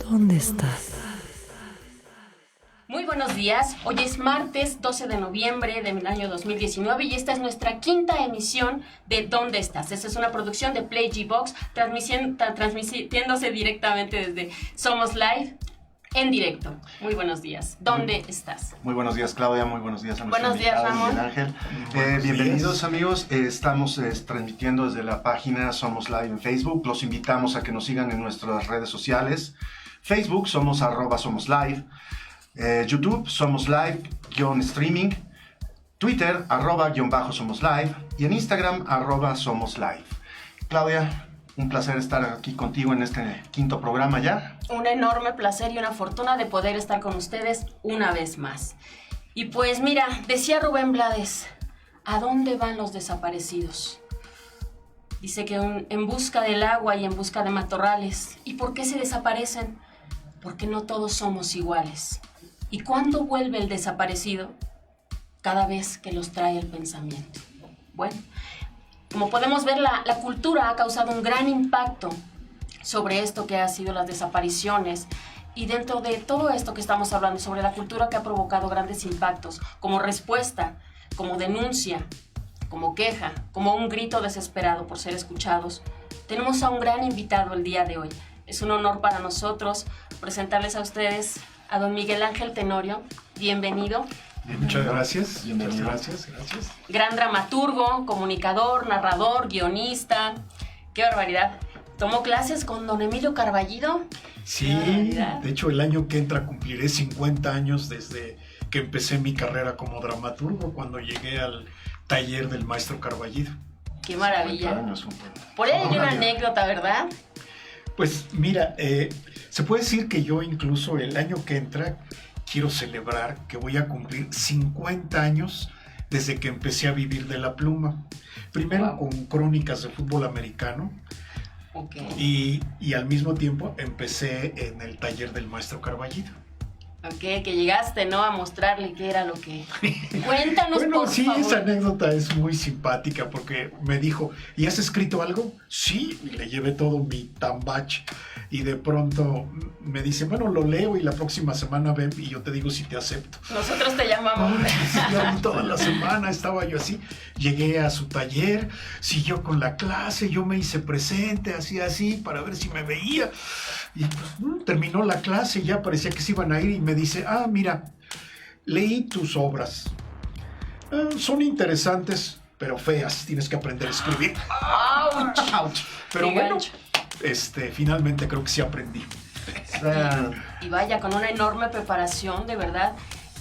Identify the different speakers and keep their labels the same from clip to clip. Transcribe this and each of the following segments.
Speaker 1: ¿Dónde estás?
Speaker 2: Muy buenos días, hoy es martes 12 de noviembre del año 2019 y esta es nuestra quinta emisión de ¿Dónde estás? Esta es una producción de Play G-Box transmitiéndose directamente desde Somos Live en directo. Muy buenos días, ¿dónde estás?
Speaker 3: Muy buenos días, Claudia, muy buenos días a nuestro
Speaker 2: Buenos días,
Speaker 3: invitado,
Speaker 2: Ramón.
Speaker 3: Miguel Ángel. Bienvenidos amigos, estamos transmitiendo desde la página Somos Live en Facebook. Los invitamos a que nos sigan en nuestras redes sociales. Facebook somos @Somos Live. YouTube, Somos Live-Streaming, Twitter, @Somos Live y en Instagram, @Somos Live. Claudia, un placer estar aquí contigo en este quinto programa ya.
Speaker 2: Un enorme placer y una fortuna de poder estar con ustedes una vez más. Y pues mira, decía Rubén Blades, ¿a dónde van los desaparecidos? Dice que en busca del agua y en busca de matorrales. ¿Y por qué se desaparecen? Porque no todos somos iguales. ¿Y cuándo vuelve el desaparecido? Cada vez que los trae el pensamiento. Bueno, como podemos ver, la cultura ha causado un gran impacto sobre esto que ha sido las desapariciones. Y dentro de todo esto que estamos hablando, sobre la cultura que ha provocado grandes impactos, como respuesta, como denuncia, como queja, como un grito desesperado por ser escuchados, tenemos a un gran invitado el día de hoy. Es un honor para nosotros presentarles a ustedes a don Miguel Ángel Tenorio. Bienvenido.
Speaker 4: Muchas gracias.
Speaker 3: Bienvenido.
Speaker 4: Muchas gracias.
Speaker 2: Gran dramaturgo, comunicador, narrador, guionista. ¡Qué barbaridad! ¿Tomó clases con don Emilio Carballido?
Speaker 4: Sí, de hecho el año que entra cumpliré 50 años desde que empecé mi carrera como dramaturgo, cuando llegué al taller del maestro Carballido.
Speaker 2: ¡Qué maravilla!
Speaker 3: Años,
Speaker 2: Por ahí hay una anécdota, ¿verdad?
Speaker 4: Pues mira, se puede decir que yo incluso el año que entra quiero celebrar que voy a cumplir 50 años desde que empecé a vivir de la pluma. Primero con crónicas de fútbol americano.
Speaker 2: Okay.
Speaker 4: Y al mismo tiempo empecé en el taller del maestro Carballido.
Speaker 2: Ok, que llegaste, ¿no? A mostrarle qué era lo que... Cuéntanos,
Speaker 4: bueno,
Speaker 2: por
Speaker 4: sí,
Speaker 2: favor.
Speaker 4: esa anécdota es muy simpática porque me dijo, ¿y has escrito algo? Sí, y le llevé todo mi tambache. Y de pronto me dice, bueno, lo leo y la próxima semana ven y yo te digo si te acepto.
Speaker 2: Nosotros te llamamos.
Speaker 4: Ay, sí, toda la semana estaba yo así. Llegué a su taller, siguió con la clase, yo me hice presente, así, para ver si me veía. Y pues, terminó la clase y ya parecía que se iban a ir y me dice, mira, leí tus obras. Son interesantes, pero feas, tienes que aprender a escribir.
Speaker 2: ¡Auch!
Speaker 4: ¡Auch! Pero
Speaker 2: Qué
Speaker 4: bueno,
Speaker 2: gancho.
Speaker 4: Finalmente creo que sí aprendí.
Speaker 2: Y vaya, con una enorme preparación, de verdad.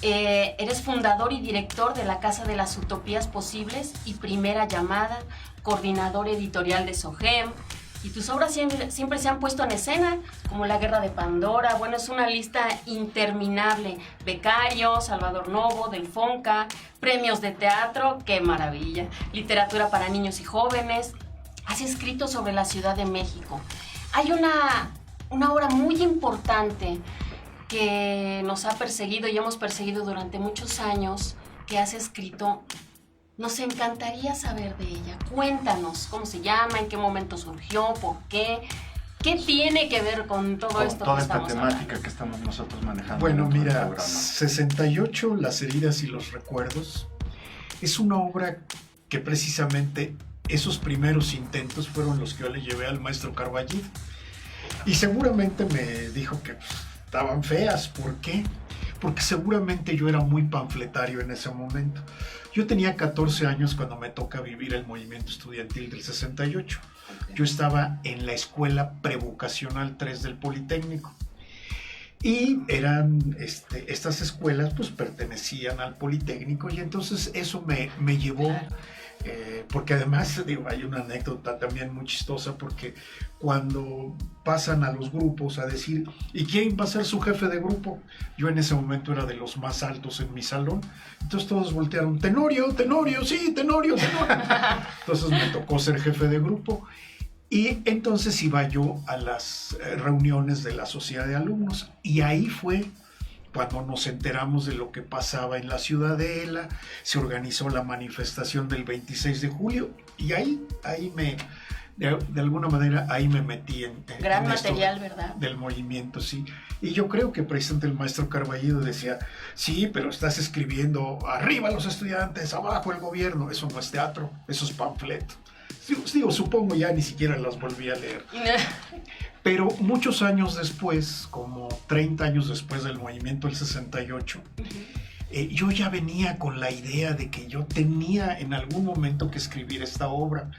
Speaker 2: Eres fundador y director de la Casa de las Utopías Posibles y Primera Llamada, coordinador editorial de SOGEM. Y tus obras siempre se han puesto en escena, como La Guerra de Pandora. Bueno, es una lista interminable. Becario, Salvador Novo, del Fonca, premios de teatro, ¡qué maravilla! Literatura para niños y jóvenes. Has escrito sobre la Ciudad de México. Hay una obra muy importante que nos ha perseguido y hemos perseguido durante muchos años, que has escrito. Nos encantaría saber de ella. Cuéntanos cómo se llama, en qué momento surgió, por qué. ¿Qué tiene que ver con todo
Speaker 3: Con
Speaker 2: esto
Speaker 3: toda
Speaker 2: que
Speaker 3: esta
Speaker 2: estamos
Speaker 3: temática
Speaker 2: hablando?
Speaker 3: que estamos nosotros manejando.
Speaker 4: Bueno,
Speaker 3: en el
Speaker 4: mira,
Speaker 3: programa.
Speaker 4: 68, Las heridas y los recuerdos, es una obra que precisamente esos primeros intentos fueron los que yo le llevé al maestro Carballido. Y seguramente me dijo que estaban feas. ¿Por qué? Porque seguramente yo era muy panfletario en ese momento. Yo tenía 14 años cuando me toca vivir el movimiento estudiantil del 68. Yo estaba en la escuela prevocacional 3 del Politécnico. Y eran, estas escuelas pues pertenecían al Politécnico, y entonces eso me llevó, porque además digo, hay una anécdota también muy chistosa, porque cuando pasan a los grupos a decir, ¿y quién va a ser su jefe de grupo? Yo en ese momento era de los más altos en mi salón, entonces todos voltearon, Tenorio, Tenorio, sí, Tenorio, Tenorio. Entonces me tocó ser jefe de grupo. Y entonces iba yo a las reuniones de la sociedad de alumnos, y ahí fue cuando nos enteramos de lo que pasaba en la Ciudadela. Se organizó la manifestación del 26 de julio, y ahí de alguna manera, ahí me metí en
Speaker 2: Gran
Speaker 4: en esto
Speaker 2: material, ¿verdad?
Speaker 4: del movimiento, sí. Y yo creo que precisamente el maestro Carballido decía, sí, pero estás escribiendo arriba los estudiantes, abajo el gobierno. Eso no es teatro, eso es panfleto. Digo, supongo ya ni siquiera las volví a leer. Pero muchos años después, como 30 años después del movimiento del 68, yo ya venía con la idea de que yo tenía en algún momento que escribir esta obra,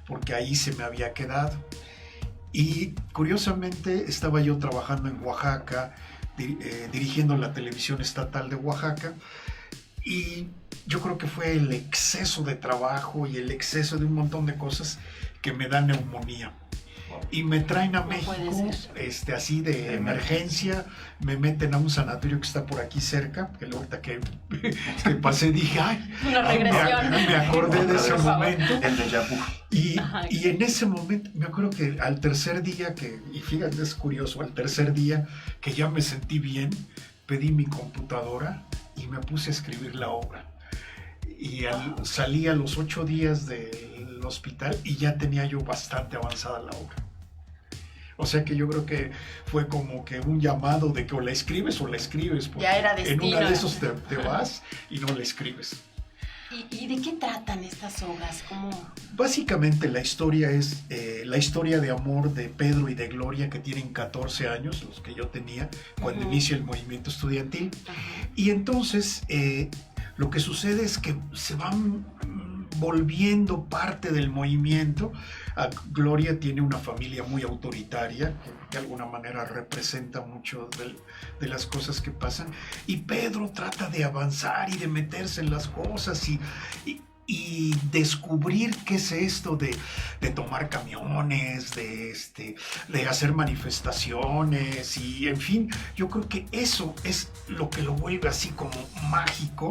Speaker 4: porque ahí se me había quedado. Y curiosamente estaba yo trabajando en Oaxaca, dirigiendo la televisión estatal de Oaxaca, y yo creo que fue el exceso de trabajo y el exceso de un montón de cosas que me da neumonía. Y me traen a México, así de emergencia, me meten a un sanatorio que está por aquí cerca, que ahorita que pasé dije, ay,
Speaker 2: una regresión.
Speaker 4: Me acordé de ese momento.
Speaker 3: El de Yapu.
Speaker 4: Y en ese momento, me acuerdo que al tercer día, y fíjate, es curioso, al tercer día que ya me sentí bien, pedí mi computadora y me puse a escribir la obra. Y salí a los 8 días del hospital y ya tenía yo bastante avanzada la obra. O sea que yo creo que fue como que un llamado de que o la escribes, porque
Speaker 2: ya era destino.
Speaker 4: En una de esos te vas y no la escribes.
Speaker 2: ¿Y de qué tratan estas obras? ¿Cómo?
Speaker 4: Básicamente la historia es la historia de amor de Pedro y de Gloria, que tienen 14 años, los que yo tenía cuando inicia el movimiento estudiantil. Y entonces lo que sucede es que se van volviendo parte del movimiento. Gloria tiene una familia muy autoritaria, que de alguna manera representa mucho de las cosas que pasan, y Pedro trata de avanzar y de meterse en las cosas y descubrir qué es esto de tomar camiones, de hacer manifestaciones, y en fin, yo creo que eso es lo que lo vuelve así como mágico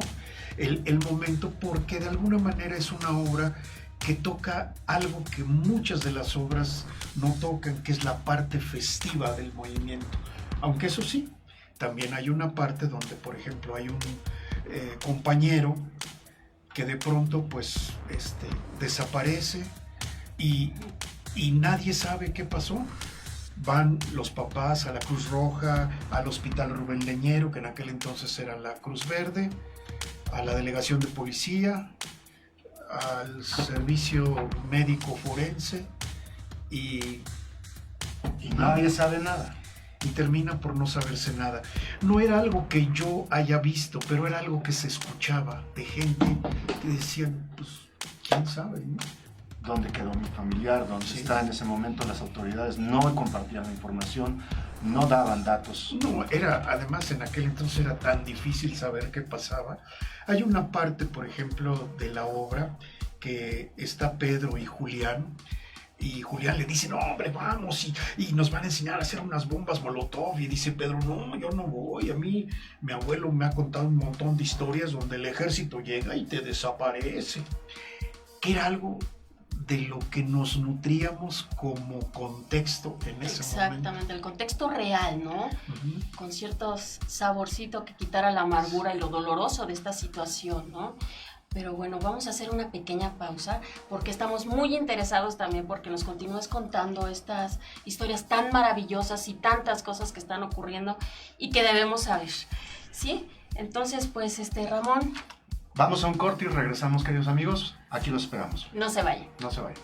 Speaker 4: el momento, porque de alguna manera es una obra que toca algo que muchas de las obras no tocan, que es la parte festiva del movimiento. Aunque eso sí, también hay una parte donde, por ejemplo, hay un compañero que de pronto pues desaparece y nadie sabe qué pasó. Van los papás a la Cruz Roja, al Hospital Rubén Leñero, que en aquel entonces era la Cruz Verde, a la delegación de policía, al servicio médico forense, y
Speaker 3: nadie sabe nada.
Speaker 4: Y termina por no saberse nada. No era algo que yo haya visto, pero era algo que se escuchaba de gente que decían, pues, ¿quién sabe? ¿No?
Speaker 3: ¿Dónde quedó mi familiar? ¿Dónde está en ese momento? Las autoridades no compartían la información, no daban datos.
Speaker 4: No, además en aquel entonces era tan difícil saber qué pasaba. Hay una parte, por ejemplo, de la obra que está Pedro y Julián, y Julián le dice, no, hombre, vamos, y nos van a enseñar a hacer unas bombas Molotov. Y dice Pedro, no, yo no voy. A mí, mi abuelo me ha contado un montón de historias donde el ejército llega y te desaparece. Que era algo de lo que nos nutríamos como contexto en ese momento.
Speaker 2: Exactamente, el contexto real, ¿no? Con ciertos saborcitos que quitara la amargura y lo doloroso de esta situación, ¿no? Pero bueno, vamos a hacer una pequeña pausa porque estamos muy interesados también porque nos continúes contando estas historias tan maravillosas y tantas cosas que están ocurriendo y que debemos saber, ¿sí? Entonces, pues, Ramón.
Speaker 3: Vamos a un corte y regresamos, queridos amigos. Aquí los esperamos.
Speaker 2: No se vayan.
Speaker 3: No se vayan.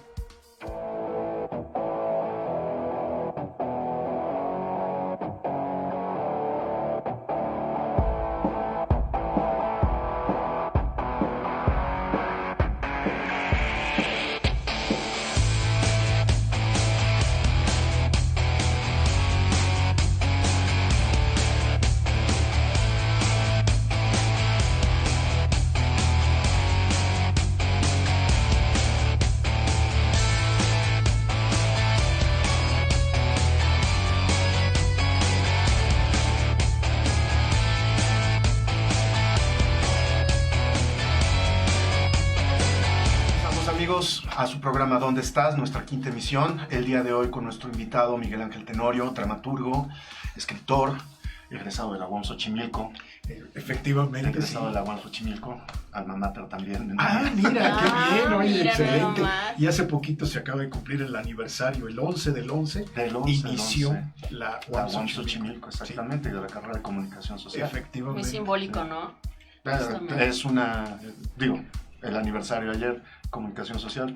Speaker 3: Amigos, a su programa ¿Dónde estás?, nuestra quinta emisión, el día de hoy con nuestro invitado Miguel Ángel Tenorio, dramaturgo, escritor, egresado de la UAM Xochimilco.
Speaker 4: Efectivamente,
Speaker 3: egresado de la UAM Xochimilco, alma mater también.
Speaker 4: Mira, qué bien, oye,
Speaker 2: mira,
Speaker 4: excelente. Y hace poquito se acaba de cumplir el aniversario, el 11 del 11, inició la UAM
Speaker 3: Xochimilco, exactamente, sí, de la carrera de comunicación social.
Speaker 4: Efectivamente.
Speaker 2: Muy simbólico, ¿no?
Speaker 3: Es el aniversario ayer, comunicación social.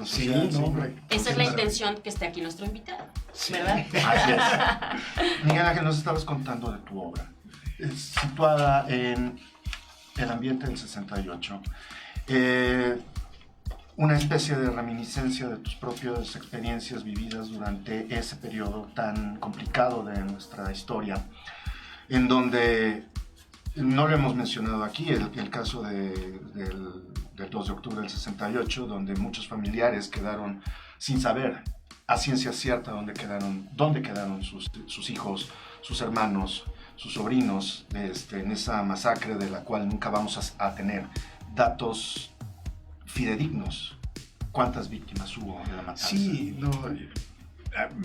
Speaker 4: Sí, no, hombre.
Speaker 2: Esa es la intención que esté aquí nuestro invitado,
Speaker 4: sí,
Speaker 2: ¿verdad?
Speaker 3: Así es. Miguel Ángel, nos estabas contando de tu obra, situada en el ambiente del 68. Una especie de reminiscencia de tus propias experiencias vividas durante ese periodo tan complicado de nuestra historia, en donde, no lo hemos mencionado aquí, el caso del 2 de octubre del 68, donde muchos familiares quedaron sin saber a ciencia cierta dónde quedaron sus hijos, sus hermanos, sus sobrinos, en esa masacre de la cual nunca vamos a tener datos fidedignos. ¿Cuántas víctimas hubo de la matanza?
Speaker 4: Sí, no,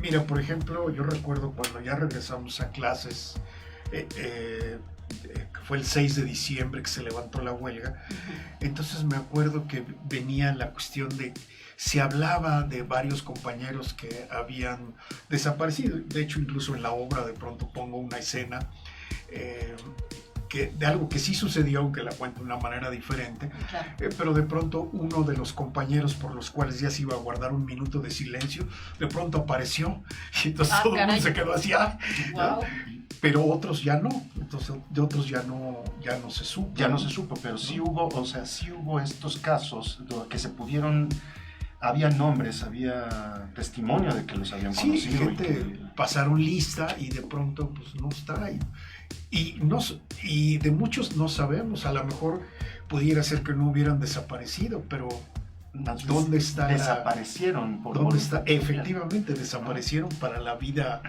Speaker 4: mira, por ejemplo, yo recuerdo cuando ya regresamos a clases, fue el 6 de diciembre que se levantó la huelga. Entonces me acuerdo que venía la cuestión de, se hablaba de varios compañeros que habían desaparecido. De hecho, incluso en la obra de pronto pongo una escena de algo que sí sucedió, aunque la cuento de una manera diferente.
Speaker 2: Claro.
Speaker 4: Pero de pronto uno de los compañeros por los cuales ya se iba a guardar un minuto de silencio, de pronto apareció y entonces todo el mundo se quedó así.
Speaker 2: Wow.
Speaker 4: Pero otros ya no, entonces de otros ya no se supo.
Speaker 3: Ya no se supo, pero sí hubo estos casos que se pudieron, había nombres, había testimonio de que los habían conocido.
Speaker 4: Sí, gente pasaron lista y de pronto pues no está. Y de muchos no sabemos, a lo mejor pudiera ser que no hubieran desaparecido, pero ¿dónde está?
Speaker 3: Desaparecieron.
Speaker 4: ¿Dónde está? Efectivamente, desaparecieron para la vida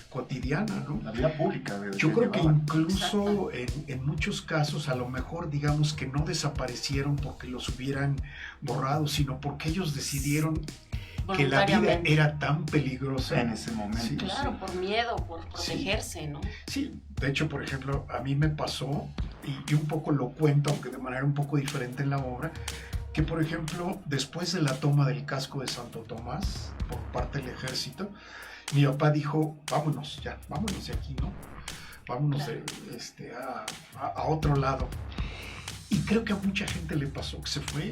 Speaker 4: cotidiana, ¿no?
Speaker 3: La vida pública.
Speaker 4: Yo creo que incluso en muchos casos, a lo mejor digamos que no desaparecieron porque los hubieran borrado, sino porque ellos decidieron que la vida era tan peligrosa
Speaker 3: en ese momento.
Speaker 4: Sí,
Speaker 2: claro, por miedo, por protegerse, ¿no?
Speaker 4: Sí, de hecho, por ejemplo, a mí me pasó, y un poco lo cuento, aunque de manera un poco diferente en la obra, que por ejemplo, después de la toma del casco de Santo Tomás por parte del ejército, mi papá dijo, vámonos de aquí, ¿no? Vámonos claro. A otro lado. Y creo que a mucha gente le pasó que se fue.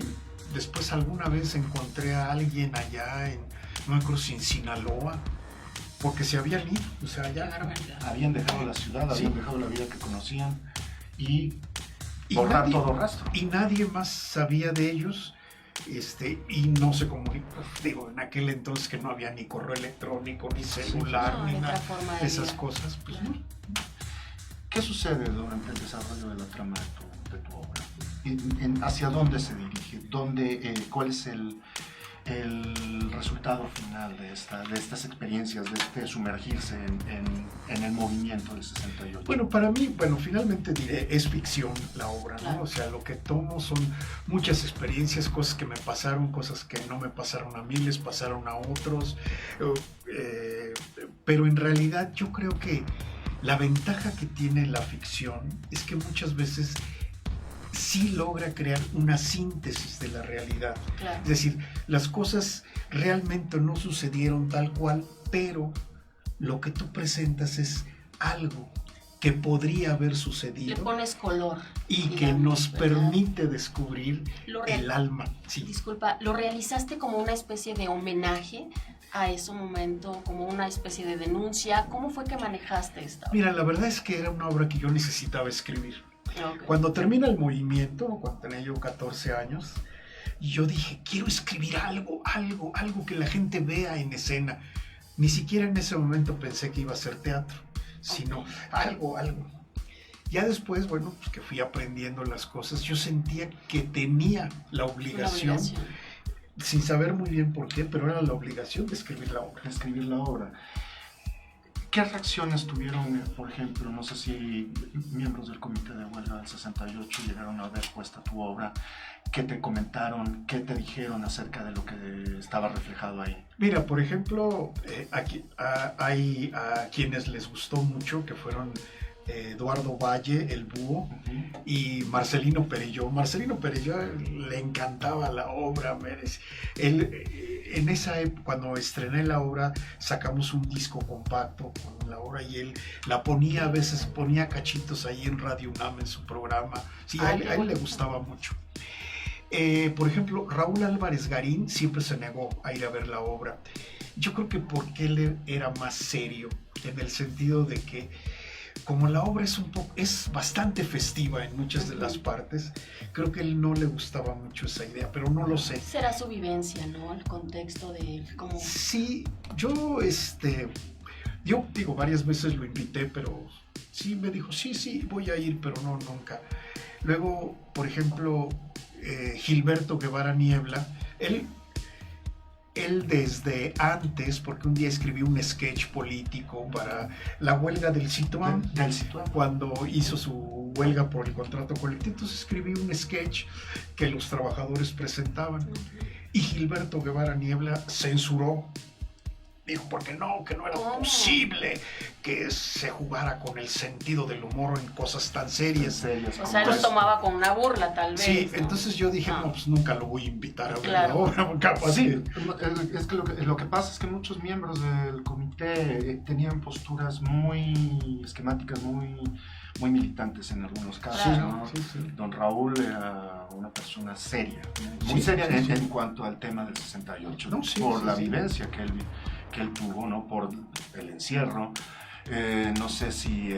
Speaker 4: Después alguna vez encontré a alguien allá no me acuerdo si en Sinaloa, porque se habían ido, o sea, ya
Speaker 3: habían dejado la ciudad,
Speaker 4: sí.
Speaker 3: Habían dejado la vida que conocían y borrar todo rastro.
Speaker 4: Y nadie más sabía de ellos. Y no se comunicó, digo, en aquel entonces que no había ni correo electrónico, ni celular, ni nada de esas cosas, pues
Speaker 2: claro.
Speaker 4: no.
Speaker 3: ¿Qué sucede durante el desarrollo de la trama de tu obra? ¿Hacia dónde se dirige? ¿Cuál es el resultado final de estas experiencias, de sumergirse en el movimiento del 68?
Speaker 4: Bueno, para mí, finalmente diré, es ficción la obra, ¿no?
Speaker 2: Claro.
Speaker 4: O sea, lo que tomo son muchas experiencias, cosas que me pasaron, cosas que no me pasaron a mí, les pasaron a otros, pero en realidad yo creo que la ventaja que tiene la ficción es que muchas veces sí logra crear una síntesis de la realidad.
Speaker 2: Claro.
Speaker 4: Es decir, las cosas realmente no sucedieron tal cual, pero lo que tú presentas es algo que podría haber
Speaker 2: Le
Speaker 4: sucedido
Speaker 2: pones color.
Speaker 4: y que
Speaker 2: digamos,
Speaker 4: nos
Speaker 2: ¿verdad?
Speaker 4: permite descubrir el alma. Sí.
Speaker 2: Disculpa, ¿lo realizaste como una especie de homenaje a ese momento, como una especie de denuncia? ¿Cómo fue que manejaste esta obra?
Speaker 4: Mira, la verdad es que era una obra que yo necesitaba escribir.
Speaker 2: Ok.
Speaker 4: Cuando termina el movimiento, cuando tenía yo 14 años, yo dije, quiero escribir algo que la gente vea en escena. Ni siquiera en ese momento pensé que iba a ser teatro, sino algo. Ya después, bueno, pues que fui aprendiendo las cosas, yo sentía que tenía la obligación, sin saber muy bien por qué, pero era la obligación de escribir la obra.
Speaker 3: Escribir la obra. ¿Qué reacciones tuvieron, por ejemplo, no sé si miembros del Comité de Huelga del 68 llegaron a ver puesta tu obra? ¿Qué te comentaron? ¿Qué te dijeron acerca de lo que estaba reflejado ahí?
Speaker 4: Mira, por ejemplo, hay a quienes les gustó mucho, que fueron Eduardo Valle, el Búho, y Marcelino Perelló. Marcelino Perelló le encantaba la obra. En esa época, cuando estrené la obra, sacamos un disco compacto con la obra y él la ponía, a veces ponía cachitos ahí en Radio UNAM en su programa. Sí, a él le gustaba mucho. Por ejemplo, Raúl Álvarez Garín siempre se negó a ir a ver la obra. Yo creo que porque él era más serio, en el sentido de que como la obra es bastante festiva en muchas de las partes, creo que a él no le gustaba mucho esa idea, pero no lo sé.
Speaker 2: Será su vivencia, ¿no? El contexto de cómo...
Speaker 4: Sí, yo digo, varias veces lo invité, pero sí me dijo, sí, voy a ir, pero no, nunca. Luego, por ejemplo, Gilberto Guevara Niebla, él desde antes, porque un día escribió un sketch político para la huelga del Citroën, cuando hizo su huelga por el contrato colectivo, entonces escribió un sketch que los trabajadores presentaban. Y Gilberto Guevara Niebla censuró, dijo, porque que no era posible que se jugara con el sentido del humor en cosas tan serias.
Speaker 2: O sea, él lo tomaba con una burla, tal vez.
Speaker 4: Sí,
Speaker 2: ¿no?
Speaker 4: entonces yo dije, no, pues nunca lo voy a invitar a ver
Speaker 2: Claro.
Speaker 4: la obra. Capaz
Speaker 3: Sí, es que lo que pasa es que muchos miembros del comité tenían posturas muy esquemáticas, muy militantes en algunos casos.
Speaker 2: Claro.
Speaker 3: ¿no?
Speaker 4: Sí.
Speaker 3: Don Raúl era una persona seria, muy seria en cuanto al tema del 68,
Speaker 4: No, sí,
Speaker 3: por
Speaker 4: sí,
Speaker 3: la
Speaker 4: sí.
Speaker 3: vivencia que él tuvo, ¿no? Por el encierro. No sé si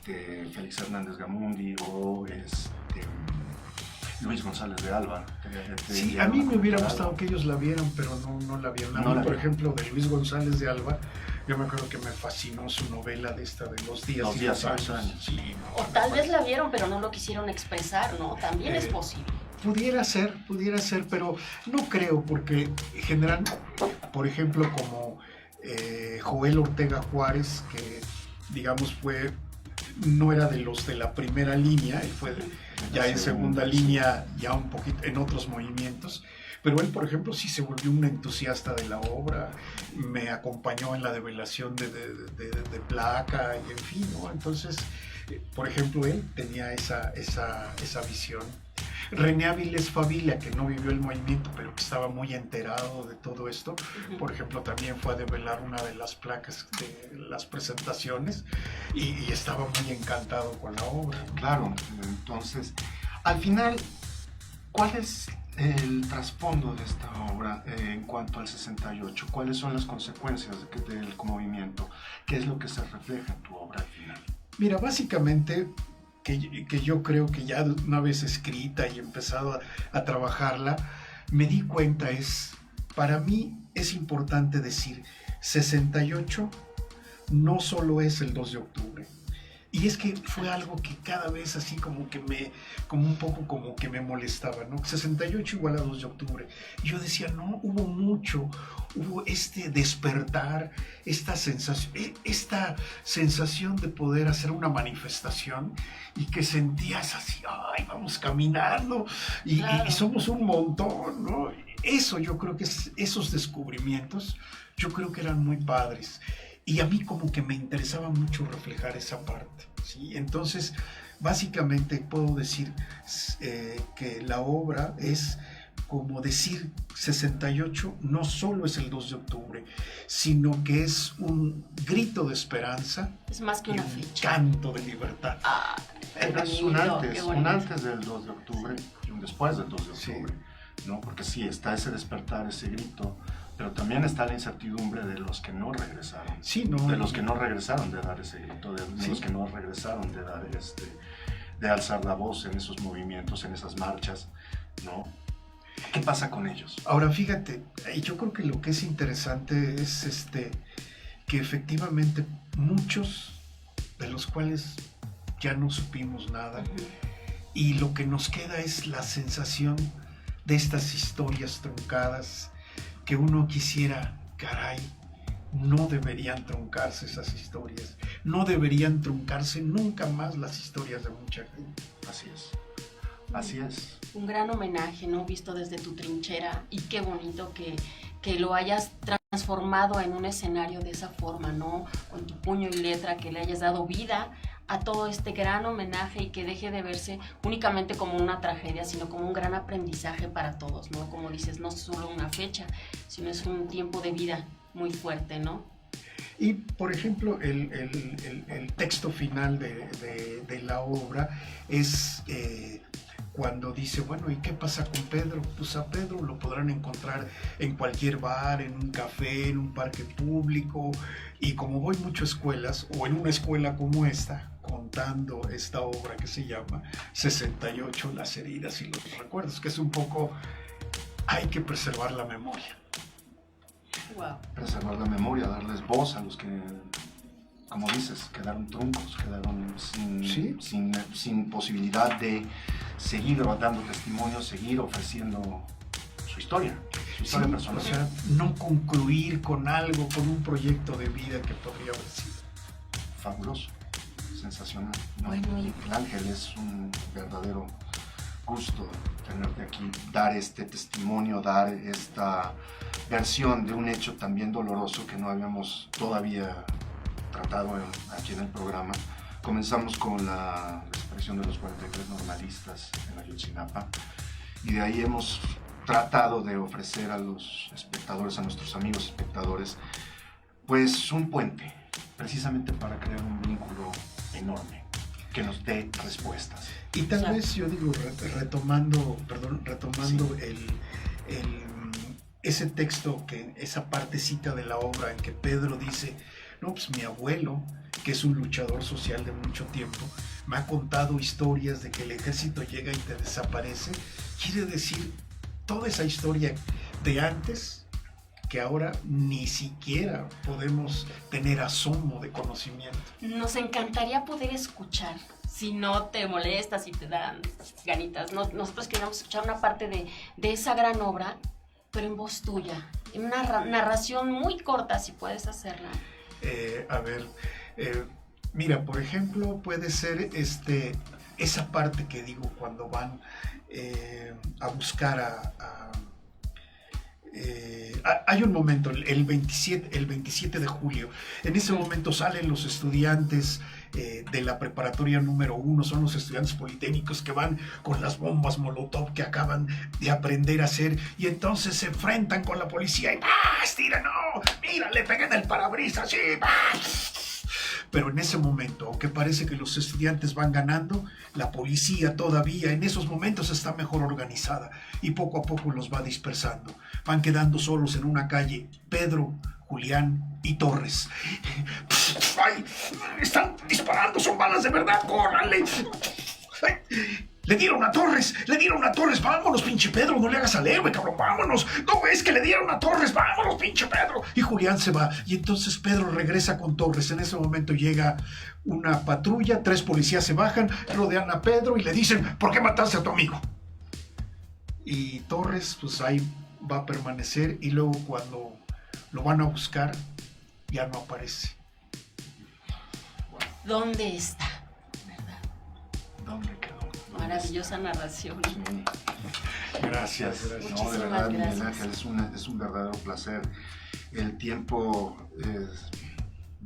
Speaker 3: Félix Hernández Gamundi o Luis González de Alba.
Speaker 4: Sí, a mí me hubiera gustado que ellos la vieran, pero no la vieron. A mí, por ejemplo, de Luis González de Alba, yo me acuerdo que me fascinó su novela de Los días y los años. Sí,
Speaker 2: O tal vez la vieron, pero no lo quisieron expresar, ¿no? También es posible.
Speaker 4: Pudiera ser, pero no creo, porque general, por ejemplo, como Joel Ortega Juárez, que digamos no era de los de la primera línea, él fue ya en segunda línea, ya un poquito en otros movimientos, pero él, por ejemplo, sí se volvió un entusiasta de la obra, me acompañó en la develación de Placa y en fin, ¿no? Entonces, por ejemplo, él tenía esa visión. René Avilés Favila, que no vivió el movimiento, pero que estaba muy enterado de todo esto, por ejemplo, también fue a develar una de las placas de las presentaciones y estaba muy encantado con la obra.
Speaker 3: Claro, entonces, al final, ¿cuál es el trasfondo de esta obra en cuanto al 68? ¿Cuáles son las consecuencias del movimiento? ¿Qué es lo que se refleja en tu obra al final?
Speaker 4: Mira, básicamente, que yo creo que ya una vez escrita y empezado a trabajarla, me di cuenta para mí es importante decir, 68 no solo es el 2 de octubre. Y es que fue algo que cada vez así como un poco como que me molestaba, ¿no? 68 igual a 2 de octubre. Y yo decía, no, hubo este despertar, esta sensación de poder hacer una manifestación y que sentías así, ay, vamos caminando y,
Speaker 2: claro.
Speaker 4: y somos un montón, ¿no? Eso yo creo que esos descubrimientos, yo creo que eran muy padres. Y a mí como que me interesaba mucho reflejar esa parte, ¿sí? Entonces, Básicamente puedo decir que la obra es como decir 68 no solo es el 2 de octubre, sino que es un grito de esperanza.
Speaker 2: Es más que
Speaker 4: y
Speaker 2: una
Speaker 4: un
Speaker 2: fecha.
Speaker 4: canto de libertad.
Speaker 3: Es
Speaker 2: bonito, qué
Speaker 3: un
Speaker 2: bonito.
Speaker 3: antes del 2 de octubre y un después del 2 de octubre, ¿no? Porque sí, está ese despertar, ese grito, pero también está la incertidumbre de los que no regresaron.
Speaker 4: Sí, ¿no?
Speaker 3: De los que no regresaron de dar ese grito, de
Speaker 4: Sí.
Speaker 3: los que no regresaron de dar de alzar la voz en esos movimientos, en esas marchas, ¿no? ¿Qué pasa con ellos?
Speaker 4: Ahora fíjate, yo creo que lo que es interesante es que efectivamente muchos de los cuales ya no supimos nada, y lo que nos queda es la sensación de estas historias truncadas que uno quisiera, caray, no deberían truncarse esas historias, no deberían truncarse nunca más las historias de mucha gente.
Speaker 3: Así es. Así es.
Speaker 2: Un gran homenaje, ¿no? Visto desde tu trinchera, y qué bonito que lo hayas transformado en un escenario de esa forma, ¿no? Con tu puño y letra, que le hayas dado vida a todo este gran homenaje y que deje de verse únicamente como una tragedia, sino como un gran aprendizaje para todos, ¿no? Como dices, no es solo una fecha, sino es un tiempo de vida muy fuerte, ¿no?
Speaker 4: Y, por ejemplo, el texto final de la obra es cuando dice, bueno, ¿y qué pasa con Pedro? Pues a Pedro lo podrán encontrar en cualquier bar, en un café, en un parque público, y como voy mucho a escuelas, o en una escuela como esta, contando esta obra que se llama 68, las heridas y los recuerdos, que es un poco, hay que preservar la memoria.
Speaker 2: Wow.
Speaker 3: Preservar la memoria, darles voz a los que, como dices, quedaron truncos, quedaron sin posibilidad de seguir dando testimonio, seguir ofreciendo su historia personal.
Speaker 4: O sea, no concluir con algo, con un proyecto de vida que podría haber sido.
Speaker 3: Fabuloso, sensacional. ¿No?
Speaker 2: Bueno,
Speaker 3: Ángel, es un verdadero gusto tenerte aquí, dar este testimonio, dar esta versión de un hecho también doloroso que no habíamos todavía tratado aquí en el programa. Comenzamos con la desaparición de los 43 normalistas en Ayotzinapa, y de ahí hemos tratado de ofrecer a los espectadores, a nuestros amigos espectadores, pues un puente, precisamente para crear un vínculo enorme que nos dé respuestas.
Speaker 4: Y tal vez yo digo, retomando ese texto, esa partecita de la obra en que Pedro dice, no, pues mi abuelo, que es un luchador social de mucho tiempo, me ha contado historias de que el ejército llega y te desaparece. Quiere decir, toda esa historia de antes, que ahora ni siquiera podemos tener asomo de conocimiento.
Speaker 2: Nos encantaría poder escuchar, si no te molesta, si te dan ganitas. Nosotros queríamos escuchar una parte de esa gran obra, pero en voz tuya, en una narración muy corta, si puedes hacerla.
Speaker 4: Mira, por ejemplo, puede ser esa parte que digo cuando van a buscar hay un momento, el 27 de julio, en ese momento salen los estudiantes de la preparatoria número 1, son los estudiantes politécnicos que van con las bombas Molotov que acaban de aprender a hacer, y entonces se enfrentan con la policía y ¡ah! ¡Tira, no! ¡Mira, le pegué en el parabrisas! ¡Sí! ¡Ah! Pero en ese momento, aunque parece que los estudiantes van ganando, la policía todavía en esos momentos está mejor organizada y poco a poco los va dispersando. Van quedando solos en una calle Pedro, Julián y Torres. ¡Ay! ¡Están disparando! ¡Son balas de verdad! ¡Córranle! ¡Ay! ¡Le dieron a Torres! ¡Vámonos, pinche Pedro! ¡No le hagas al héroe, cabrón! ¡Vámonos! ¡No ves que le dieron a Torres! ¡Vámonos, pinche Pedro! Y Julián se va. Y entonces Pedro regresa con Torres. En ese momento llega una patrulla, 3 policías se bajan, rodean a Pedro y le dicen, ¿por qué mataste a tu amigo? Y Torres, pues ahí va a permanecer, y luego cuando lo van a buscar, ya no aparece.
Speaker 2: ¿Dónde está?
Speaker 3: ¿Dónde quedó?
Speaker 2: Maravillosa narración.
Speaker 3: Sí. Gracias.
Speaker 2: Muchísimas
Speaker 3: No, de verdad, Miguel
Speaker 2: gracias.
Speaker 3: Ángel, es un verdadero placer. El tiempo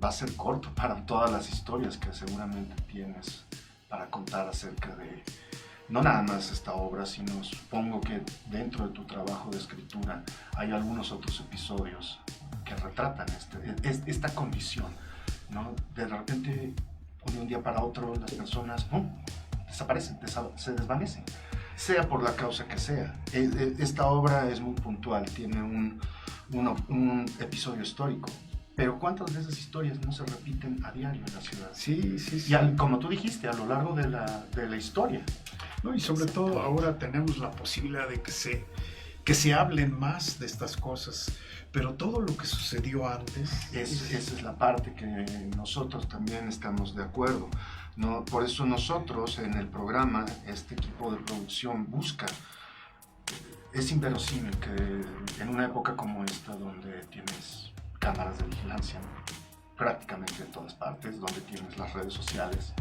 Speaker 3: va a ser corto para todas las historias que seguramente tienes para contar acerca de, no nada más esta obra, sino supongo que dentro de tu trabajo de escritura hay algunos otros episodios que retratan esta condición, ¿no? De repente, de un día para otro, las personas desaparecen, se desvanecen, sea por la causa que sea. Esta obra es muy puntual, tiene un episodio histórico, pero ¿cuántas de esas historias no se repiten a diario en la ciudad?
Speaker 4: Sí.
Speaker 3: Y como tú dijiste, a lo largo de la historia.
Speaker 4: No, y sobre todo ahora tenemos la posibilidad de que se hablen más de estas cosas, pero todo lo que sucedió antes...
Speaker 3: Esa es la parte que nosotros también estamos de acuerdo, ¿no? Por eso nosotros en el programa, este equipo de producción busca... Es inverosímil que en una época como esta, donde tienes cámaras de vigilancia prácticamente en todas partes, donde tienes las redes sociales,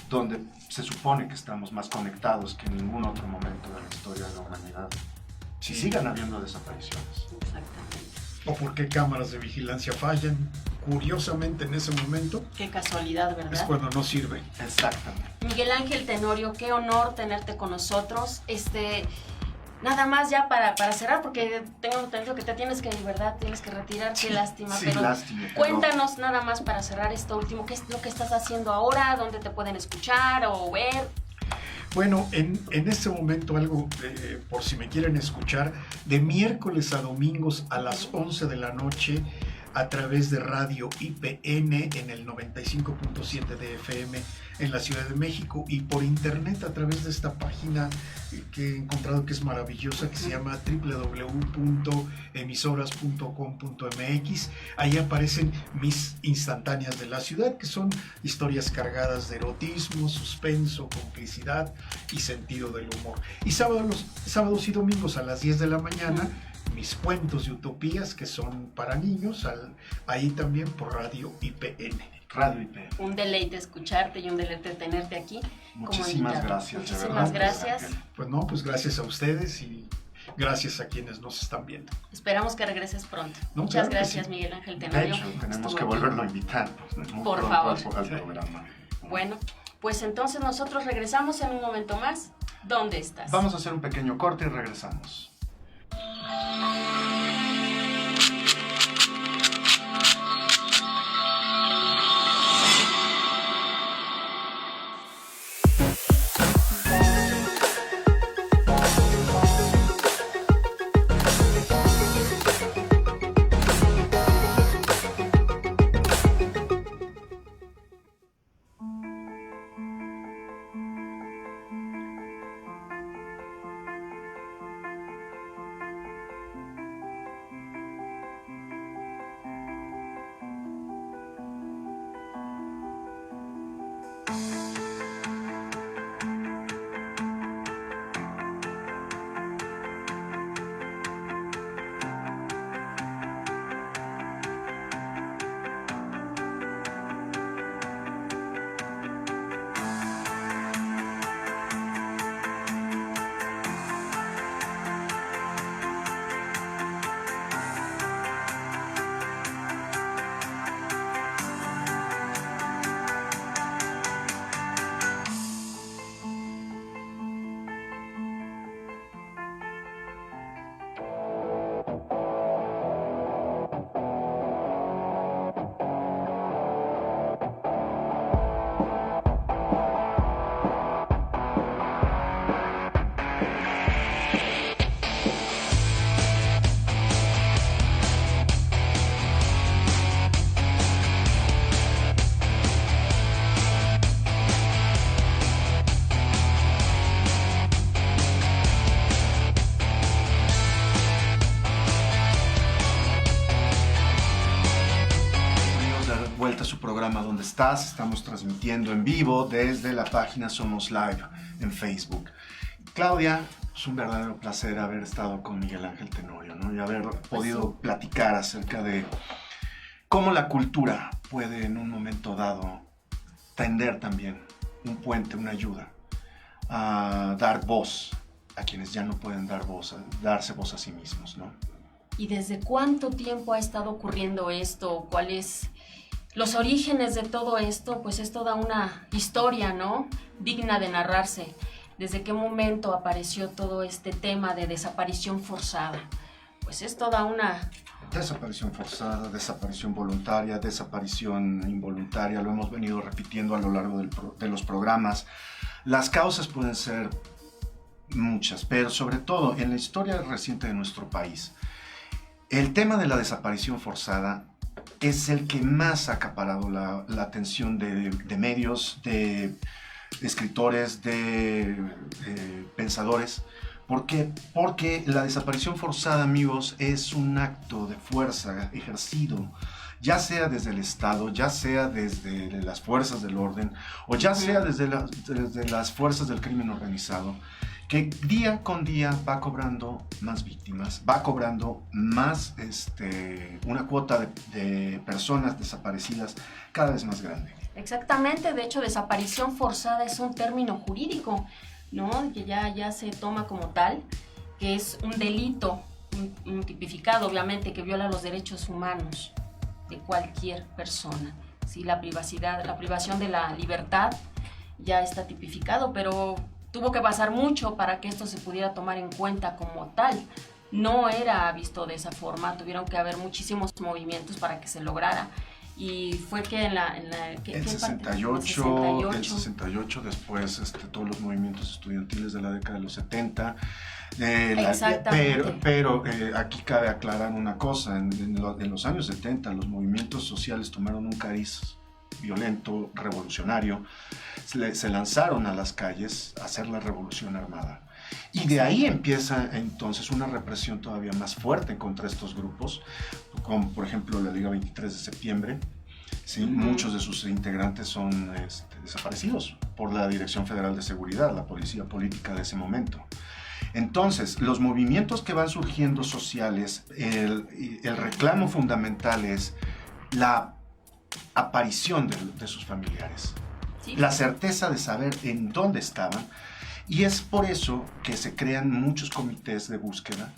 Speaker 3: donde se supone que estamos más conectados que en ningún otro momento de la historia de la humanidad, si sigan habiendo desapariciones.
Speaker 2: Exactamente.
Speaker 4: O por qué cámaras de vigilancia fallan, curiosamente en ese momento.
Speaker 2: Qué casualidad, ¿verdad?
Speaker 4: Es cuando no sirve.
Speaker 3: Exactamente.
Speaker 2: Miguel Ángel Tenorio, qué honor tenerte con nosotros. Nada más ya para cerrar, porque tengo entendido que te tienes que, ¿verdad? Tienes que retirar, qué lástima.
Speaker 3: Sí,
Speaker 2: pero
Speaker 3: lástima.
Speaker 2: Cuéntanos nada más para cerrar esto último, ¿qué es lo que estás haciendo ahora? ¿Dónde te pueden escuchar o ver?
Speaker 4: Bueno, en este momento algo, por si me quieren escuchar, de miércoles a domingos a las 11 de la noche a través de Radio IPN en el 95.7 de FM en la Ciudad de México y por internet a través de esta página que he encontrado que es maravillosa, que se llama www.emisoras.com.mx. Ahí aparecen mis instantáneas de la ciudad, que son historias cargadas de erotismo, suspenso, complicidad y sentido del humor. Y sábados y domingos a las 10 de la mañana, mis cuentos y utopías, que son para niños, ahí también por Radio IPN.
Speaker 3: Radio IPN.
Speaker 2: Un deleite escucharte y un deleite tenerte aquí.
Speaker 3: Muchísimas gracias.
Speaker 2: Muchísimas gracias.
Speaker 4: Pues gracias a ustedes y gracias a quienes nos están viendo.
Speaker 2: Esperamos que regreses pronto.
Speaker 4: No,
Speaker 2: Muchas
Speaker 4: claro que
Speaker 2: gracias,
Speaker 4: sí.
Speaker 2: Miguel Ángel
Speaker 3: De
Speaker 2: Tenorio.
Speaker 3: hecho, tenemos que
Speaker 2: Estuvo aquí.
Speaker 3: volverlo a invitar. Pues, muy
Speaker 2: Por
Speaker 3: pronto
Speaker 2: favor.
Speaker 3: al programa.
Speaker 2: Bueno, pues entonces nosotros regresamos en un momento más. ¿Dónde estás?
Speaker 3: Vamos a hacer un pequeño corte y regresamos. Vuelta a su programa ¿Dónde estás? Estamos transmitiendo en vivo desde la página Somos Live en Facebook. Claudia, es un verdadero placer haber estado con Miguel Ángel Tenorio, ¿no? Y haber podido platicar acerca de cómo la cultura puede en un momento dado tender también un puente, una ayuda a dar voz a quienes ya no pueden dar voz, darse voz a sí mismos, ¿no?
Speaker 2: ¿Y desde cuánto tiempo ha estado ocurriendo esto? ¿Cuál es Los orígenes de todo esto, pues es toda una historia, ¿no? Digna de narrarse. ¿Desde qué momento apareció todo este tema de desaparición forzada? Pues es toda una...
Speaker 3: Desaparición forzada, desaparición voluntaria, desaparición involuntaria, lo hemos venido repitiendo a lo largo de los programas. Las causas pueden ser muchas, pero sobre todo en la historia reciente de nuestro país, el tema de la desaparición forzada es el que más ha acaparado la atención de medios, de escritores, de pensadores. ¿Por qué? Porque la desaparición forzada, amigos, es un acto de fuerza ejercido, ya sea desde el Estado, ya sea desde las fuerzas del orden, o ya sea desde las fuerzas del crimen organizado, que día con día va cobrando más víctimas, va cobrando más una cuota de personas desaparecidas cada vez más grande.
Speaker 2: Exactamente, de hecho, desaparición forzada es un término jurídico, ¿no? Que ya se toma como tal, que es un delito, un tipificado, obviamente, que viola los derechos humanos de cualquier persona. ¿Sí? La privación de la libertad ya está tipificado, pero tuvo que pasar mucho para que esto se pudiera tomar en cuenta como tal. No era visto de esa forma, tuvieron que haber muchísimos movimientos para que se lograra. Y fue que en
Speaker 3: el 68, después todos los movimientos estudiantiles de la década de los 70.
Speaker 2: Exactamente.
Speaker 3: Pero aquí cabe aclarar una cosa, en los años 70 los movimientos sociales tomaron un cariz violento, revolucionario, se lanzaron a las calles a hacer la revolución armada. Y de ahí empieza entonces una represión todavía más fuerte contra estos grupos, como por ejemplo la Liga 23 de septiembre. ¿Sí? Muchos de sus integrantes son desaparecidos por la Dirección Federal de Seguridad, la policía política de ese momento. Entonces, los movimientos que van surgiendo sociales, el reclamo fundamental es la aparición de sus familiares, ¿sí? La certeza de saber en dónde estaban, y es por eso que se crean muchos comités de búsqueda,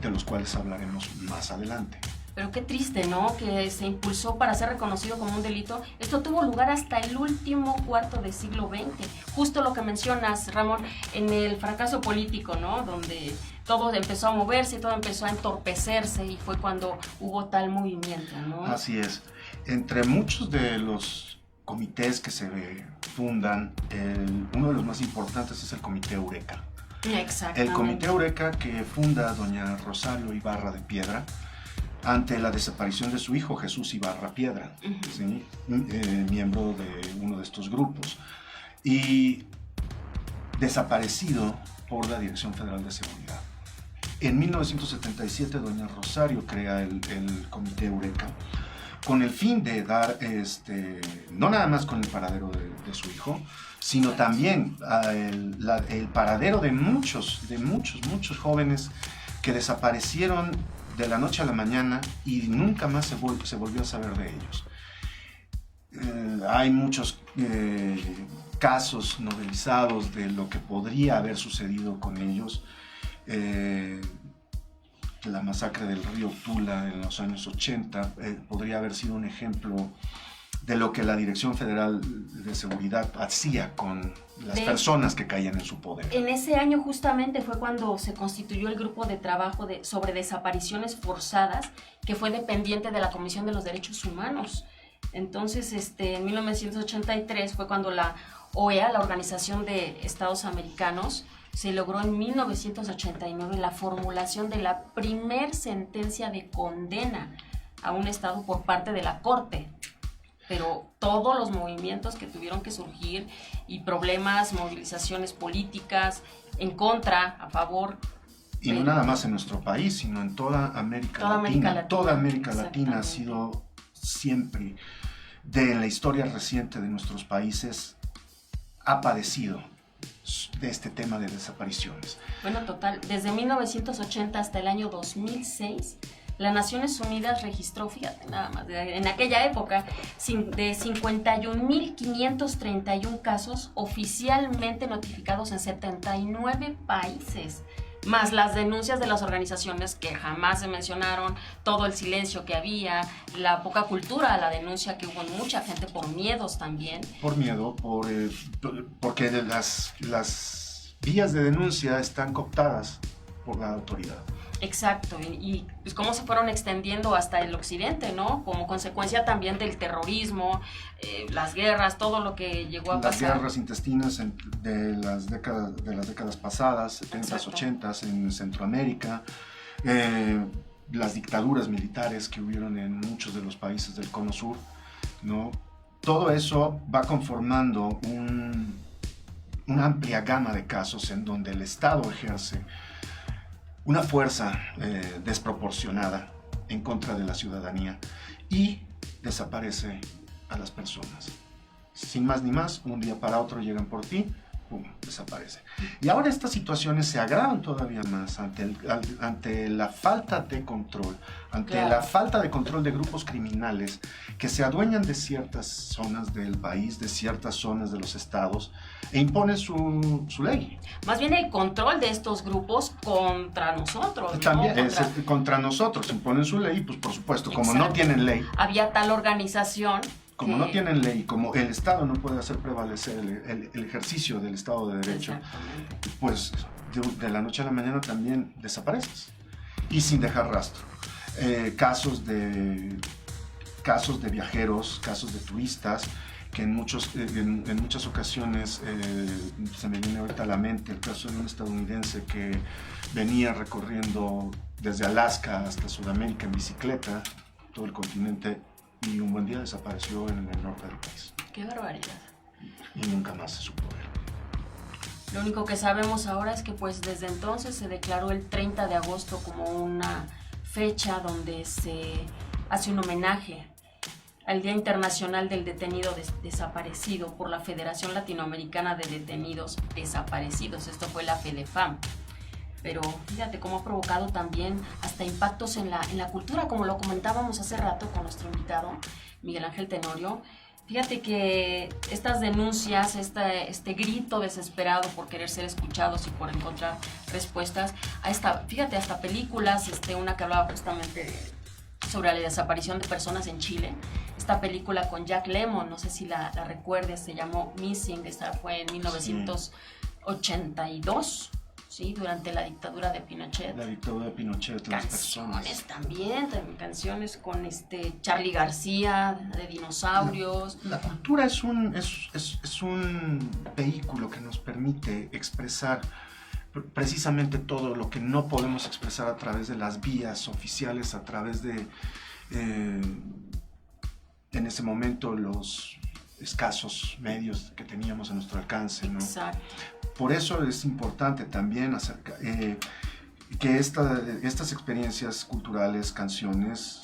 Speaker 3: de los cuales hablaremos más adelante.
Speaker 2: Pero qué triste, ¿no? Que se impulsó para ser reconocido como un delito. Esto tuvo lugar hasta el último cuarto del siglo XX. Justo lo que mencionas, Ramón, en el fracaso político, ¿no? Donde todo empezó a moverse, todo empezó a entorpecerse y fue cuando hubo tal movimiento, ¿no?
Speaker 3: Así es. Entre muchos de los comités que se fundan, uno de los más importantes es el Comité Eureka.
Speaker 2: Exactamente.
Speaker 3: El Comité Eureka que funda doña Rosario Ibarra de Piedra ante la desaparición de su hijo Jesús Ibarra Piedra, ¿sí? Miembro de uno de estos grupos y desaparecido por la Dirección Federal de Seguridad. En 1977 doña Rosario crea el Comité Eureka con el fin de dar, no nada más con el paradero de su hijo, sino también el paradero de muchos jóvenes que desaparecieron de la noche a la mañana y nunca más se volvió a saber de ellos. Hay muchos casos novelizados de lo que podría haber sucedido con ellos. La masacre del río Tula en los años 80 podría haber sido un ejemplo de lo que la Dirección Federal de Seguridad hacía con las personas que caían en su poder.
Speaker 2: En ese año justamente fue cuando se constituyó el grupo de trabajo sobre desapariciones forzadas, que fue dependiente de la Comisión de los Derechos Humanos. Entonces, en 1983 fue cuando la OEA, la Organización de Estados Americanos, se logró en 1989 la formulación de la primer sentencia de condena a un estado por parte de la Corte. Pero todos los movimientos que tuvieron que surgir y problemas, movilizaciones políticas en contra, a favor.
Speaker 3: Y no nada más en nuestro país, sino en toda América Latina. Toda América Latina ha sido siempre, de la historia reciente de nuestros países, ha padecido de este tema de desapariciones.
Speaker 2: Bueno, total, desde 1980 hasta el año 2006, las Naciones Unidas registró, fíjate nada más, en aquella época, de 51.531 casos oficialmente notificados en 79 países. más las denuncias de las organizaciones que jamás se mencionaron, todo el silencio que había, la poca cultura a la denuncia que hubo en mucha gente por miedos también.
Speaker 3: Por miedo, porque las vías de denuncia están cooptadas por la autoridad.
Speaker 2: Exacto, y pues cómo se fueron extendiendo hasta el occidente, ¿no? Como consecuencia también del terrorismo, las guerras, todo lo que llegó a pasar.
Speaker 3: Las guerras intestinas de las décadas pasadas, 70s, 80s en Centroamérica, las dictaduras militares que hubieron en muchos de los países del Cono Sur, ¿no? Todo eso va conformando una amplia gama de casos en donde el Estado ejerce una fuerza desproporcionada en contra de la ciudadanía y desaparece a las personas. Sin más ni más, un día para otro llegan por ti, ¡pum!, desaparece. Y ahora estas situaciones se agravan todavía más ante la falta de control, ante la falta de control de grupos criminales que se adueñan de ciertas zonas del país, de ciertas zonas de los estados, e imponen su ley.
Speaker 2: Más bien el control de estos grupos contra nosotros, ¿no?
Speaker 3: También contra nosotros, imponen su ley, pues por supuesto, como
Speaker 2: Exacto.
Speaker 3: no tienen ley.
Speaker 2: Había tal organización
Speaker 3: Como no tienen ley, como el Estado no puede hacer prevalecer el ejercicio del Estado de Derecho, pues de la noche a la mañana también desapareces y sin dejar rastro. Casos de viajeros, casos de turistas, que en muchas ocasiones se me viene ahorita a la mente el caso de un estadounidense que venía recorriendo desde Alaska hasta Sudamérica en bicicleta, todo el continente, y un buen día desapareció en el norte del país.
Speaker 2: ¡Qué barbaridad!
Speaker 3: Y nunca más se supo ver.
Speaker 2: Lo único que sabemos ahora es que pues desde entonces se declaró el 30 de agosto como una fecha donde se hace un homenaje al Día Internacional del Detenido Desaparecido por la Federación Latinoamericana de Detenidos Desaparecidos. Esto fue la FEDEFAM. Pero fíjate cómo ha provocado también hasta impactos en la cultura, como lo comentábamos hace rato con nuestro invitado, Miguel Ángel Tenorio. Fíjate que estas denuncias, este grito desesperado por querer ser escuchados y por encontrar respuestas, fíjate, hasta películas, una que hablaba justamente sobre la desaparición de personas en Chile, esta película con Jack Lemmon, no sé si la recuerdes, se llamó Missing, esta fue en 1982. Sí, durante la dictadura de Pinochet.
Speaker 3: La dictadura de Pinochet, las personas.
Speaker 2: También, canciones con Charly García, de dinosaurios.
Speaker 3: La cultura es un vehículo que nos permite expresar precisamente todo lo que no podemos expresar a través de las vías oficiales, a través de, en ese momento, los escasos medios que teníamos a nuestro alcance, ¿no?
Speaker 2: Exacto.
Speaker 3: Por eso es importante también que estas experiencias culturales, canciones,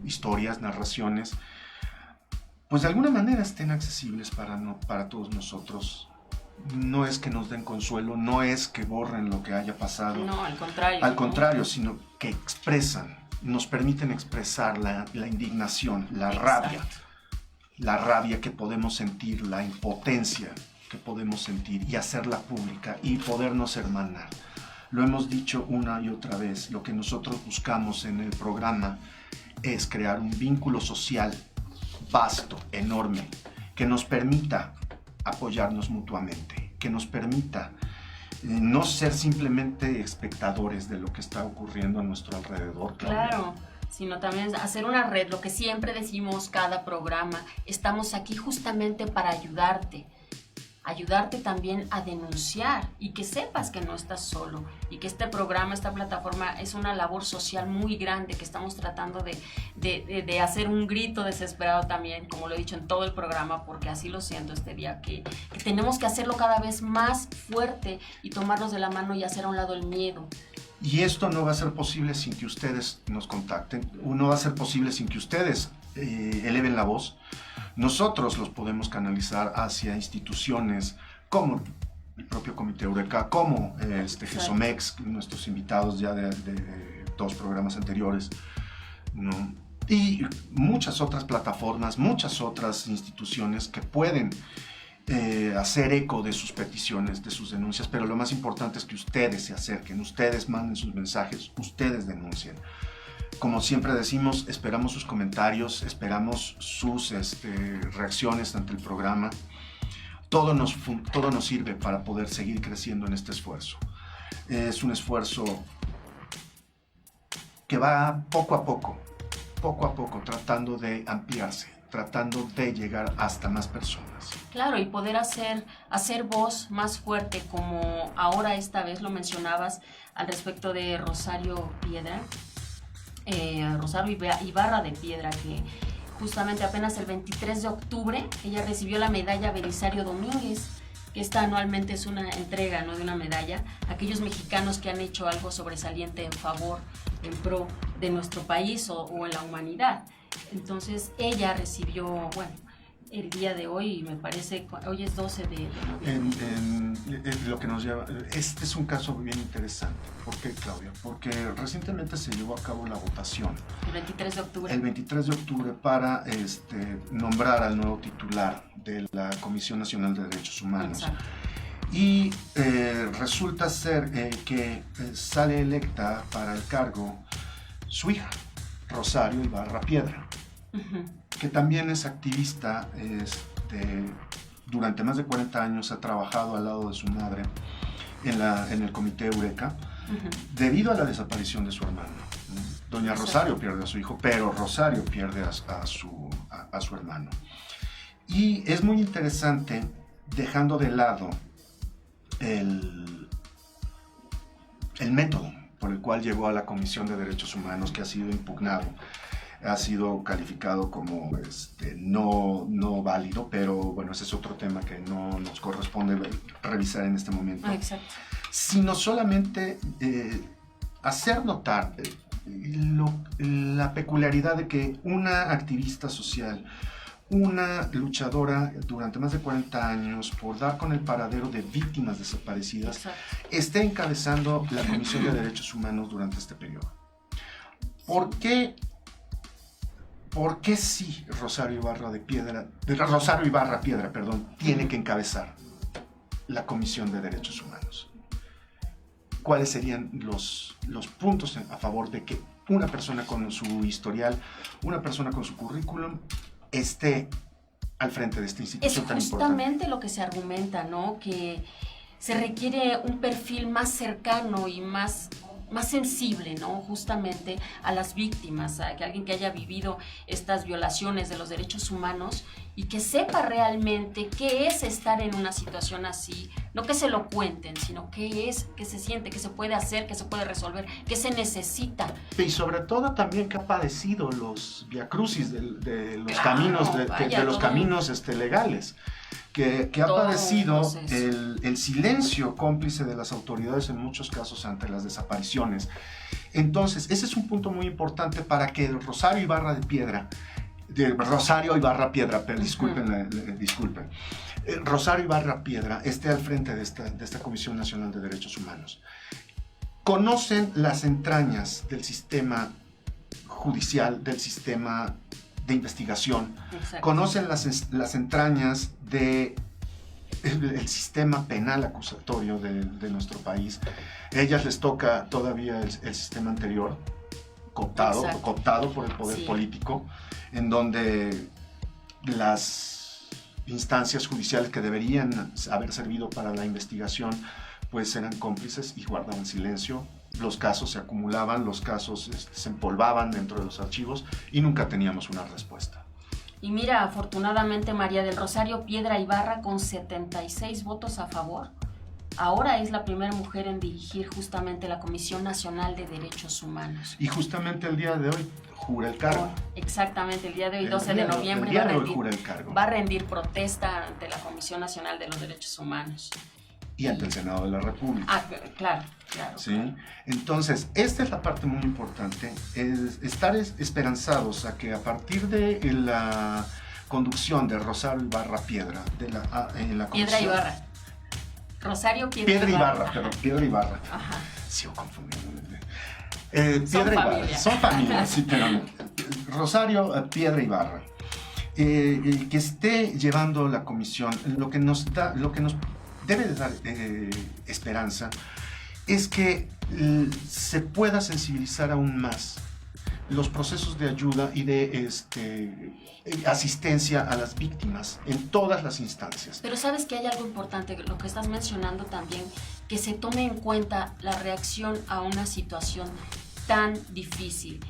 Speaker 3: historias, narraciones, pues de alguna manera estén accesibles para todos nosotros. No es que nos den consuelo, no es que borren lo que haya pasado.
Speaker 2: No, al contrario.
Speaker 3: Al contrario, sino que nos permiten expresar la indignación, la rabia. La rabia que podemos sentir, la impotencia que podemos sentir y hacerla pública y podernos hermanar. Lo hemos dicho una y otra vez, lo que nosotros buscamos en el programa es crear un vínculo social vasto, enorme, que nos permita apoyarnos mutuamente, que nos permita no ser simplemente espectadores de lo que está ocurriendo a nuestro alrededor.
Speaker 2: Claro, sino también hacer una red, lo que siempre decimos cada programa, estamos aquí justamente para ayudarte también a denunciar y que sepas que no estás solo y que este programa, esta plataforma es una labor social muy grande que estamos tratando de hacer un grito desesperado también, como lo he dicho en todo el programa, porque así lo siento este día, que tenemos que hacerlo cada vez más fuerte y tomarnos de la mano y hacer a un lado el miedo.
Speaker 3: Y esto no va a ser posible sin que ustedes nos contacten, no va a ser posible sin que ustedes eleven la voz. Nosotros los podemos canalizar hacia instituciones como el propio Comité Eureka, como GESOMEX, nuestros invitados ya de 2 programas anteriores, ¿no? Y muchas otras plataformas, muchas otras instituciones que pueden hacer eco de sus peticiones, de sus denuncias, pero lo más importante es que ustedes se acerquen, ustedes manden sus mensajes, ustedes denuncien. Como siempre decimos, esperamos sus comentarios, esperamos sus reacciones ante el programa. Todo nos sirve para poder seguir creciendo en este esfuerzo. Es un esfuerzo que va poco a poco, tratando de ampliarse, tratando de llegar hasta más personas.
Speaker 2: Claro, y poder hacer voz más fuerte, como ahora esta vez lo mencionabas al respecto de Rosario Piedra, Rosario Ibarra de Piedra, que justamente apenas el 23 de octubre ella recibió la medalla Belisario Domínguez, que esta anualmente es una entrega, ¿no?, de una medalla a aquellos mexicanos que han hecho algo sobresaliente en favor, en pro de nuestro país o en la humanidad. Entonces ella recibió, bueno, el día de hoy, me parece, hoy es 12 de noviembre.
Speaker 3: Lo que nos lleva, este es un caso bien interesante. ¿Por qué, Claudia? Porque recientemente se llevó a cabo la votación.
Speaker 2: El 23 de octubre.
Speaker 3: El 23 de octubre para nombrar al nuevo titular de la Comisión Nacional de Derechos Humanos.
Speaker 2: Exacto.
Speaker 3: Y resulta ser que sale electa para el cargo su hija, Rosario Ibarra Piedra, que también es activista, durante más de 40 años ha trabajado al lado de su madre en el Comité Eureka, debido a la desaparición de su hermano. Doña Rosario pierde a su hijo, pero Rosario pierde a su hermano. Y es muy interesante, dejando de lado el método por el cual llegó a la Comisión de Derechos Humanos, que ha sido impugnado, ha sido calificado como no válido, pero bueno, ese es otro tema que no nos corresponde revisar en este momento.
Speaker 2: Exacto.
Speaker 3: Sino solamente hacer notar la peculiaridad de que una activista social, una luchadora durante más de 40 años por dar con el paradero de víctimas desaparecidas,
Speaker 2: Exacto,
Speaker 3: esté encabezando la Comisión de Derechos Humanos durante este periodo. ¿Por qué sí Rosario Ibarra Piedra, tiene que encabezar la Comisión de Derechos Humanos? ¿Cuáles serían los puntos a favor de que una persona con su historial, una persona con su currículum, esté al frente de esta institución tan importante?
Speaker 2: Es justamente lo que se argumenta, ¿no? Que se requiere un perfil más cercano y más sensible, ¿no?, justamente a las víctimas, a que alguien que haya vivido estas violaciones de los derechos humanos y que sepa realmente qué es estar en una situación así, no que se lo cuenten, sino qué es, qué se siente, qué se puede hacer, qué se puede resolver, qué se necesita.
Speaker 3: Y sobre todo también que ha padecido los viacrucis de los
Speaker 2: Claro,
Speaker 3: caminos,
Speaker 2: vaya,
Speaker 3: de los caminos legales. Que ha padecido el silencio cómplice de las autoridades en muchos casos ante las desapariciones. Entonces, ese es un punto muy importante para que Rosario Ibarra Piedra, disculpen. Rosario Ibarra Piedra esté al frente de esta Comisión Nacional de Derechos Humanos. Conocen las entrañas del sistema judicial, del sistema de investigación.
Speaker 2: Exacto.
Speaker 3: Conocen las entrañas del sistema penal acusatorio de nuestro país. A ellas les toca todavía el sistema anterior, cooptado por el poder político, en donde las instancias judiciales que deberían haber servido para la investigación pues eran cómplices y guardaban silencio. Los casos se acumulaban, los casos se empolvaban dentro de los archivos y nunca teníamos una respuesta.
Speaker 2: Y mira, afortunadamente María del Rosario Piedra Ibarra, con 76 votos a favor, ahora es la primera mujer en dirigir justamente la Comisión Nacional de Derechos Humanos.
Speaker 3: Y justamente el día de hoy jura el cargo.
Speaker 2: Exactamente, el día de hoy, 12 de noviembre, va a rendir protesta ante la Comisión Nacional de los Derechos Humanos.
Speaker 3: Y ante el Senado de la República.
Speaker 2: Ah, claro.
Speaker 3: ¿Sí? Entonces, esta es la parte muy importante, es estar esperanzados a que a partir de la conducción de Rosario Ibarra Piedra, en la comisión...
Speaker 2: Piedra Ibarra. Rosario Piedra
Speaker 3: Ibarra. Piedra Ibarra.
Speaker 2: Ajá.
Speaker 3: Sigo confundiendo.
Speaker 2: Son
Speaker 3: Piedra
Speaker 2: familia.
Speaker 3: Ibarra. Son familia, sí, pero Rosario Piedra Ibarra. que esté llevando la comisión, lo que nos debe de dar esperanza es que se pueda sensibilizar aún más los procesos de ayuda y de asistencia a las víctimas en todas las instancias.
Speaker 2: Pero sabes que hay algo importante, lo que estás mencionando también, que se tome en cuenta la reacción a una situación tan difícil.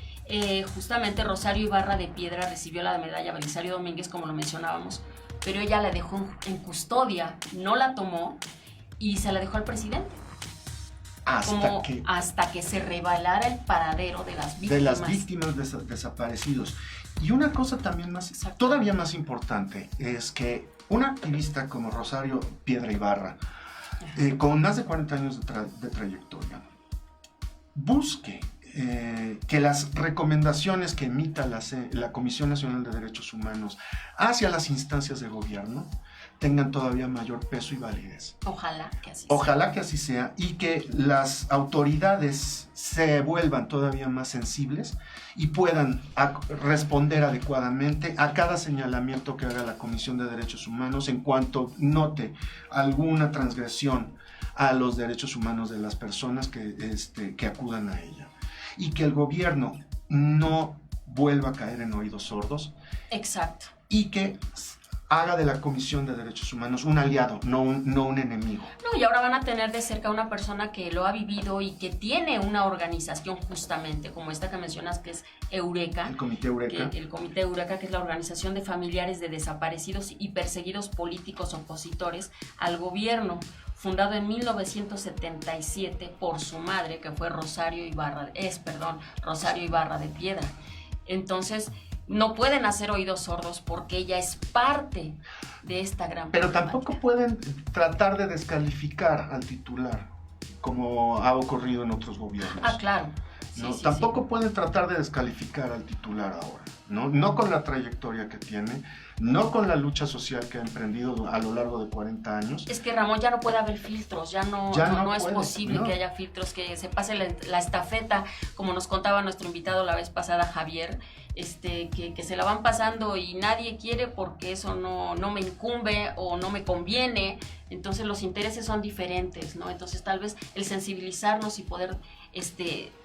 Speaker 2: Justamente Rosario Ibarra de Piedra recibió la medalla Belisario Domínguez, como lo mencionábamos, pero ella la dejó en custodia, no la tomó y se la dejó al presidente. Hasta que se revelara el paradero de las víctimas.
Speaker 3: De las víctimas desaparecidos. Y una cosa también todavía más importante, es que una activista como Rosario Piedra Ibarra, con más de 40 años de trayectoria, busque que las recomendaciones que emita la Comisión Nacional de Derechos Humanos hacia las instancias de gobierno tengan todavía mayor peso y validez.
Speaker 2: Ojalá que así sea.
Speaker 3: Ojalá que así sea y que las autoridades se vuelvan todavía más sensibles y puedan responder adecuadamente a cada señalamiento que haga la Comisión de Derechos Humanos en cuanto note alguna transgresión a los derechos humanos de las personas que acudan a ella. Y que el gobierno no vuelva a caer en oídos sordos.
Speaker 2: Exacto.
Speaker 3: Y que haga de la Comisión de Derechos Humanos un aliado, no un enemigo.
Speaker 2: No, y ahora van a tener de cerca una persona que lo ha vivido y que tiene una organización justamente como esta que mencionas, que es Eureka.
Speaker 3: El Comité Eureka.
Speaker 2: El Comité Eureka, que es la organización de familiares de desaparecidos y perseguidos políticos opositores al gobierno, fundado en 1977 por su madre, que fue Rosario Ibarra de Piedra. Entonces, no pueden hacer oídos sordos porque ella es parte de esta gran
Speaker 3: Pero
Speaker 2: problemática.
Speaker 3: tampoco pueden tratar de descalificar al titular, como ha ocurrido en otros gobiernos.
Speaker 2: Ah, claro.
Speaker 3: ¿No?
Speaker 2: Sí,
Speaker 3: Tampoco pueden tratar de descalificar al titular ahora, no con la trayectoria que tiene, no con la lucha social que ha emprendido a lo largo de 40 años.
Speaker 2: Es que, Ramón, ya no puede haber filtros, no es
Speaker 3: puede,
Speaker 2: posible que haya filtros, que se pase la estafeta, como nos contaba nuestro invitado la vez pasada, Javier, que se la van pasando y nadie quiere porque eso no me incumbe o no me conviene. Entonces los intereses son diferentes, ¿no? Entonces tal vez el sensibilizarnos y poder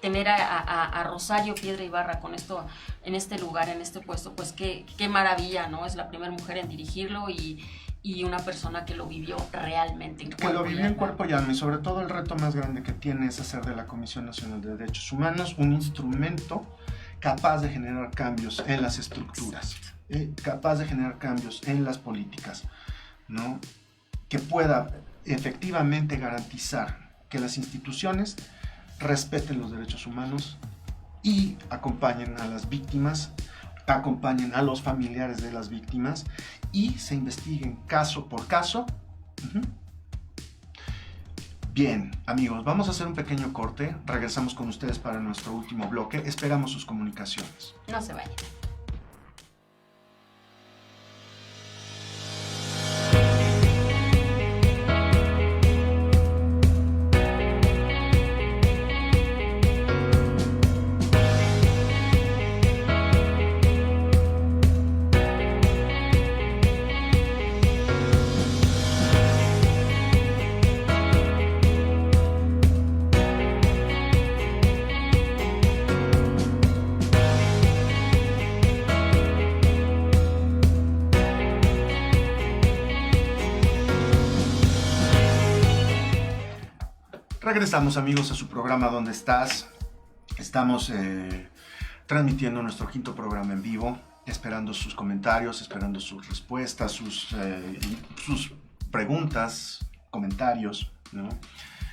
Speaker 2: tener a Rosario Piedra Ibarra con esto, en este lugar, en este puesto, pues qué maravilla, ¿no? Es la primera mujer en dirigirlo y una persona que lo vivió realmente en cuerpo.
Speaker 3: Que lo vivió en cuerpo y alma, y sobre todo el reto más grande que tiene es hacer de la Comisión Nacional de Derechos Humanos un instrumento capaz de generar cambios en las estructuras, capaz de generar cambios en las políticas, ¿no? Que pueda efectivamente garantizar que las instituciones respeten los derechos humanos y acompañen a las víctimas, acompañen a los familiares de las víctimas y se investiguen caso por caso. Bien, amigos, vamos a hacer un pequeño corte. Regresamos con ustedes para nuestro último bloque. Esperamos sus comunicaciones.
Speaker 2: No se vayan.
Speaker 3: Regresamos, amigos, a su programa ¿Dónde estás? Estamos transmitiendo nuestro quinto programa en vivo, esperando sus comentarios, esperando sus respuestas, sus preguntas, comentarios, ¿no?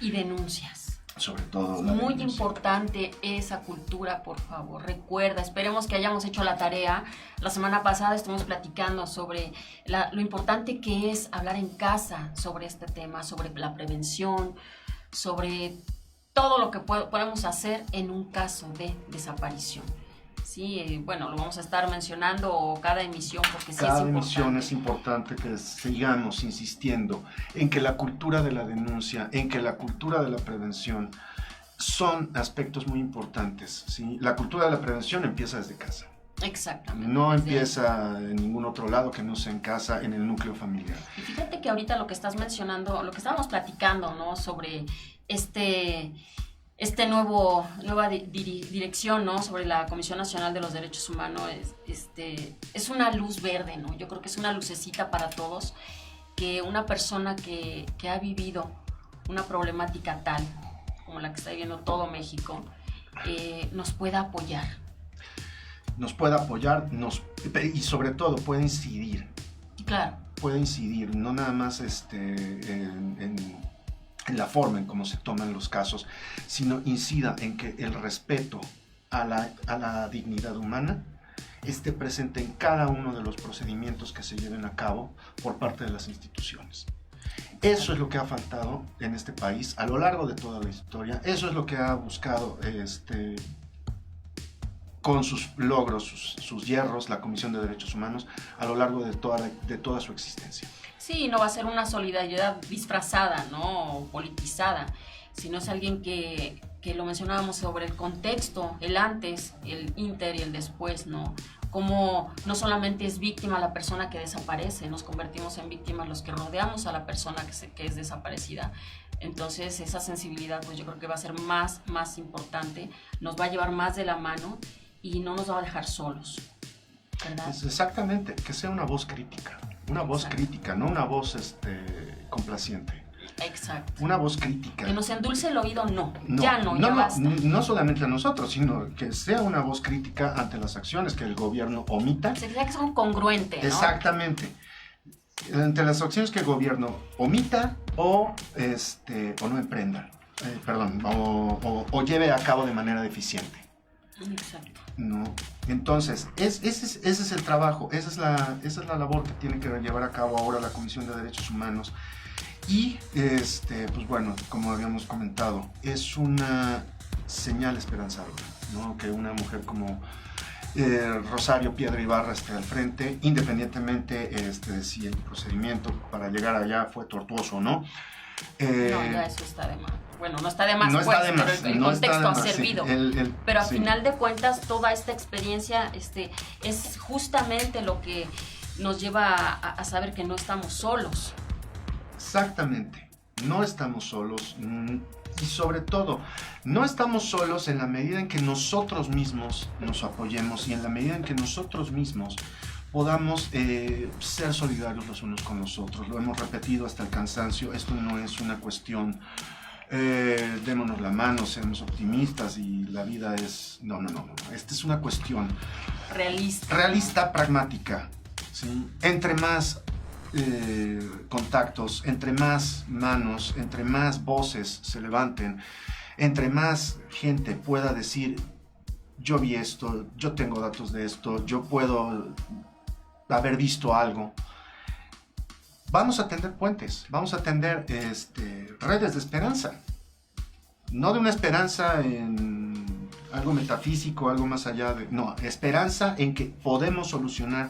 Speaker 2: Y denuncias.
Speaker 3: Sobre todo
Speaker 2: Muy importante esa cultura, por favor. Recuerda, esperemos que hayamos hecho la tarea. La semana pasada estuvimos platicando sobre lo importante que es hablar en casa sobre este tema, sobre la prevención, sobre todo lo que podemos hacer en un caso de desaparición. Sí, bueno, lo vamos a estar mencionando cada emisión porque sí es importante. Cada
Speaker 3: emisión es importante que sigamos insistiendo en que la cultura de la denuncia, en que la cultura de la prevención son aspectos muy importantes, ¿sí? La cultura de la prevención empieza desde casa.
Speaker 2: Exactamente.
Speaker 3: No empieza en ningún otro lado que no sea en casa, en el núcleo familiar.
Speaker 2: Y fíjate que ahorita lo que estás mencionando, lo que estábamos platicando, ¿no? Sobre nueva dirección, ¿no? Sobre la Comisión Nacional de los Derechos Humanos, es una luz verde, ¿no? Yo creo que es una lucecita para todos, que una persona que ha vivido una problemática tal como la que está viviendo todo México, nos pueda apoyar.
Speaker 3: Nos puede apoyar y sobre todo puede incidir.
Speaker 2: Claro.
Speaker 3: Puede incidir, no nada más en la forma en cómo se toman los casos, sino incida en que el respeto a la dignidad humana esté presente en cada uno de los procedimientos que se lleven a cabo por parte de las instituciones. Eso es lo que ha faltado en este país a lo largo de toda la historia. Eso es lo que ha buscado con sus logros, sus hierros, la Comisión de Derechos Humanos a lo largo de toda su existencia.
Speaker 2: Sí, no va a ser una solidaridad disfrazada, ¿no? O politizada, sino es alguien que lo mencionábamos sobre el contexto, el antes, el inter y el después, ¿no? Como no solamente es víctima la persona que desaparece, nos convertimos en víctimas los que rodeamos a la persona que es desaparecida. Entonces esa sensibilidad, pues yo creo que va a ser más importante, nos va a llevar más de la mano y no nos va a dejar solos, ¿verdad?
Speaker 3: Exactamente, que sea una voz crítica. Una voz crítica, no una voz complaciente.
Speaker 2: Exacto.
Speaker 3: Una voz crítica.
Speaker 2: Que nos endulce el oído, no basta.
Speaker 3: No solamente a nosotros, sino que sea una voz crítica ante las acciones que el gobierno omita.
Speaker 2: Sería que son congruentes, ¿no?
Speaker 3: Exactamente. Ante las acciones que el gobierno omita o no emprenda, o lleve a cabo de manera deficiente.
Speaker 2: Exacto.
Speaker 3: No. Entonces, ese es el trabajo, esa es la labor que tiene que llevar a cabo ahora la Comisión de Derechos Humanos. Y, pues bueno, como habíamos comentado, es una señal esperanzadora, ¿no? Que una mujer como Rosario Piedra Ibarra esté al frente, independientemente de si el procedimiento para llegar allá fue tortuoso o no.
Speaker 2: No, ya eso está de más. Bueno, no está de más,
Speaker 3: no
Speaker 2: pues,
Speaker 3: está de más,
Speaker 2: pero el
Speaker 3: no
Speaker 2: contexto ha
Speaker 3: más,
Speaker 2: servido.
Speaker 3: Sí,
Speaker 2: pero a
Speaker 3: sí.
Speaker 2: final de cuentas, toda esta experiencia es justamente lo que nos lleva a saber que no estamos solos.
Speaker 3: Exactamente, no estamos solos y sobre todo, no estamos solos en la medida en que nosotros mismos nos apoyemos y en la medida en que nosotros mismos podamos ser solidarios los unos con los otros. Lo hemos repetido hasta el cansancio, esto no es una cuestión démonos la mano, seamos optimistas y la vida es... No. Esta es una cuestión realista, pragmática, ¿sí? Entre más contactos, entre más manos, entre más voces se levanten, entre más gente pueda decir yo vi esto, yo tengo datos de esto, yo puedo haber visto algo, vamos a tender puentes, vamos a tender redes de esperanza, no de una esperanza en algo metafísico, algo más allá de... No, esperanza en que podemos solucionar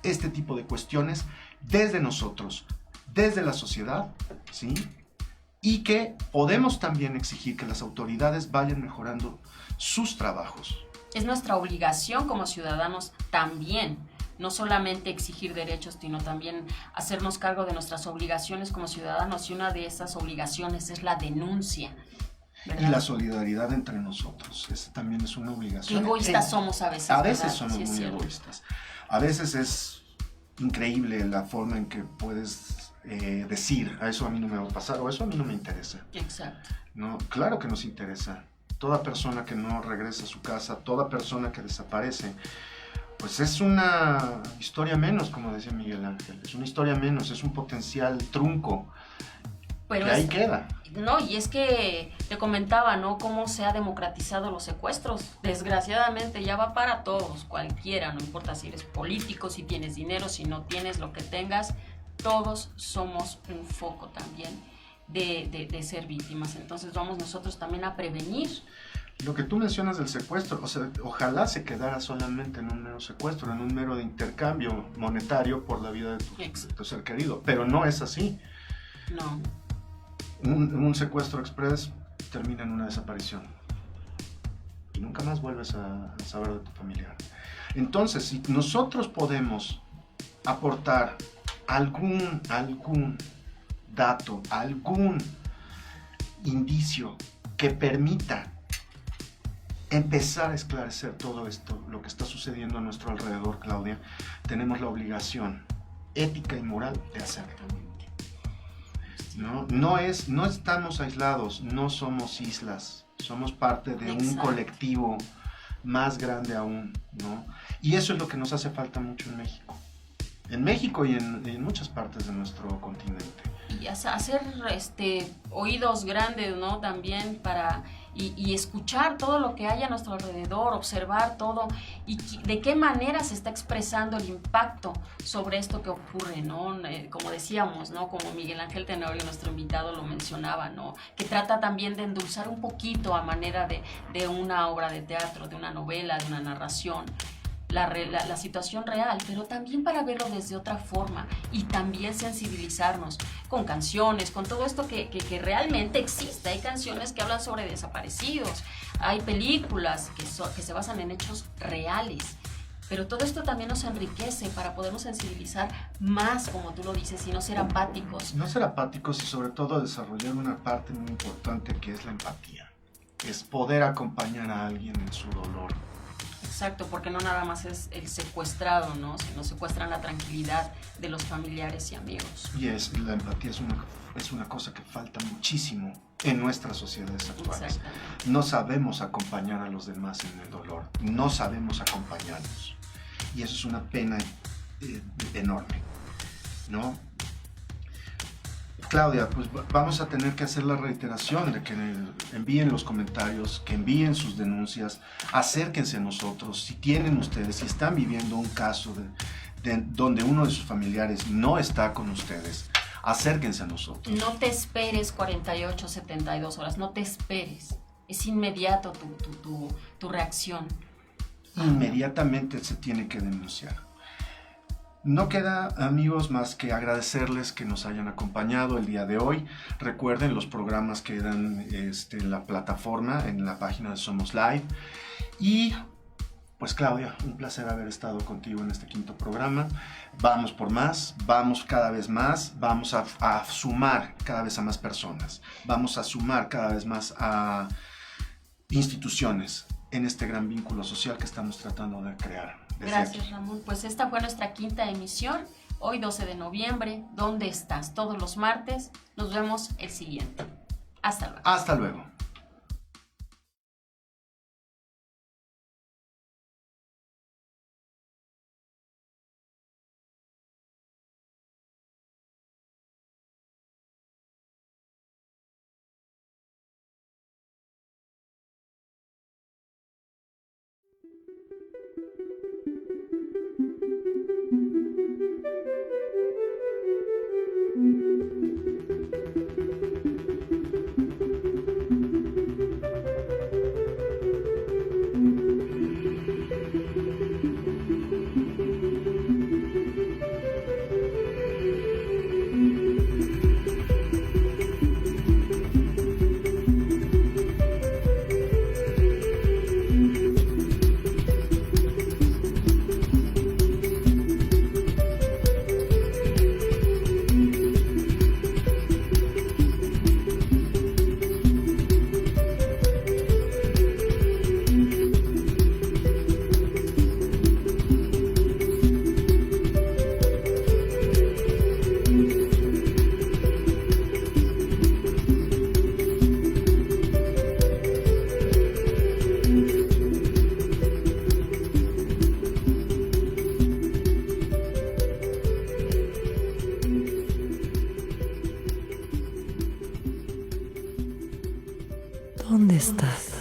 Speaker 3: este tipo de cuestiones desde nosotros, desde la sociedad, ¿sí? Y que podemos también exigir que las autoridades vayan mejorando sus trabajos.
Speaker 2: Es nuestra obligación como ciudadanos también, no solamente exigir derechos, sino también hacernos cargo de nuestras obligaciones como ciudadanos, y una de esas obligaciones es la denuncia, ¿verdad?
Speaker 3: Y la solidaridad entre nosotros, esa también es una obligación.
Speaker 2: Qué egoístas somos a veces.
Speaker 3: A veces
Speaker 2: ¿verdad?
Speaker 3: somos
Speaker 2: Sí,
Speaker 3: muy egoístas. A veces es increíble la forma en que puedes decir, a eso a mí no me va a pasar, o eso a mí no me interesa.
Speaker 2: Exacto.
Speaker 3: No, claro que nos interesa. Toda persona que no regresa a su casa, toda persona que desaparece, pues es una historia menos, como decía Miguel Ángel, es una historia menos, es un potencial trunco.
Speaker 2: Pero
Speaker 3: que ahí queda.
Speaker 2: No, y es que te comentaba, ¿no? Cómo se ha democratizado los secuestros. Desgraciadamente ya va para todos, cualquiera, no importa si eres político, si tienes dinero, si no tienes, lo que tengas, todos somos un foco también de ser víctimas. Entonces vamos nosotros también a prevenir.
Speaker 3: Lo que tú mencionas del secuestro, o sea, ojalá se quedara solamente en un mero secuestro, en un mero de intercambio monetario por la vida de tu ser querido, pero no es así.
Speaker 2: No.
Speaker 3: Un secuestro express termina en una desaparición. Y nunca más vuelves a saber de tu familiar. Entonces, si nosotros podemos aportar algún dato, algún indicio que permita empezar a esclarecer todo esto, lo que está sucediendo a nuestro alrededor, Claudia, tenemos la obligación ética y moral de hacerlo. No estamos aislados, no somos islas, somos parte de un colectivo más grande aún, ¿no? Y eso es lo que nos hace falta mucho en México y en muchas partes de nuestro continente.
Speaker 2: Y hacer oídos grandes, ¿no? También para y escuchar todo lo que hay a nuestro alrededor, observar todo y de qué manera se está expresando el impacto sobre esto que ocurre, ¿no? Como decíamos, ¿no? Como Miguel Ángel Tenorio, nuestro invitado, lo mencionaba, ¿no? Que trata también de endulzar un poquito a manera de una obra de teatro, de una novela, de una narración. La situación real, pero también para verlo desde otra forma y también sensibilizarnos con canciones, con todo esto que realmente existe. Hay canciones que hablan sobre desaparecidos, hay películas que se basan en hechos reales, pero todo esto también nos enriquece para podernos sensibilizar más, como tú lo dices, y no ser apáticos.
Speaker 3: No ser apáticos y sobre todo desarrollar una parte muy importante que es la empatía, es poder acompañar a alguien en su dolor.
Speaker 2: Exacto, porque no nada más es el secuestrado, ¿no? Sino secuestran la tranquilidad de los familiares y amigos.
Speaker 3: Y la empatía es una cosa que falta muchísimo en nuestras sociedades actuales. No sabemos acompañar a los demás en el dolor, no sabemos acompañarnos. Y eso es una pena enorme, ¿no? Claudia, pues vamos a tener que hacer la reiteración de que envíen los comentarios, que envíen sus denuncias, acérquense a nosotros. Si tienen ustedes, si están viviendo un caso donde uno de sus familiares no está con ustedes, acérquense a nosotros.
Speaker 2: No te esperes 48, 72 horas, no te esperes. Es inmediato tu reacción.
Speaker 3: Inmediatamente se tiene que denunciar. No queda, amigos, más que agradecerles que nos hayan acompañado el día de hoy. Recuerden, los programas quedan en la plataforma, en la página de Somos Live. Y, pues Claudia, un placer haber estado contigo en este 5º programa. Vamos por más, vamos cada vez más, vamos a sumar cada vez a más personas. Vamos a sumar cada vez más a instituciones en este gran vínculo social que estamos tratando de crear.
Speaker 2: Gracias, Ramón. Pues esta fue nuestra 5ª emisión, hoy 12 de noviembre. ¿Dónde estás? Todos los martes. Nos vemos el siguiente. Hasta luego.
Speaker 3: Hasta luego.
Speaker 1: ¿Dónde estás?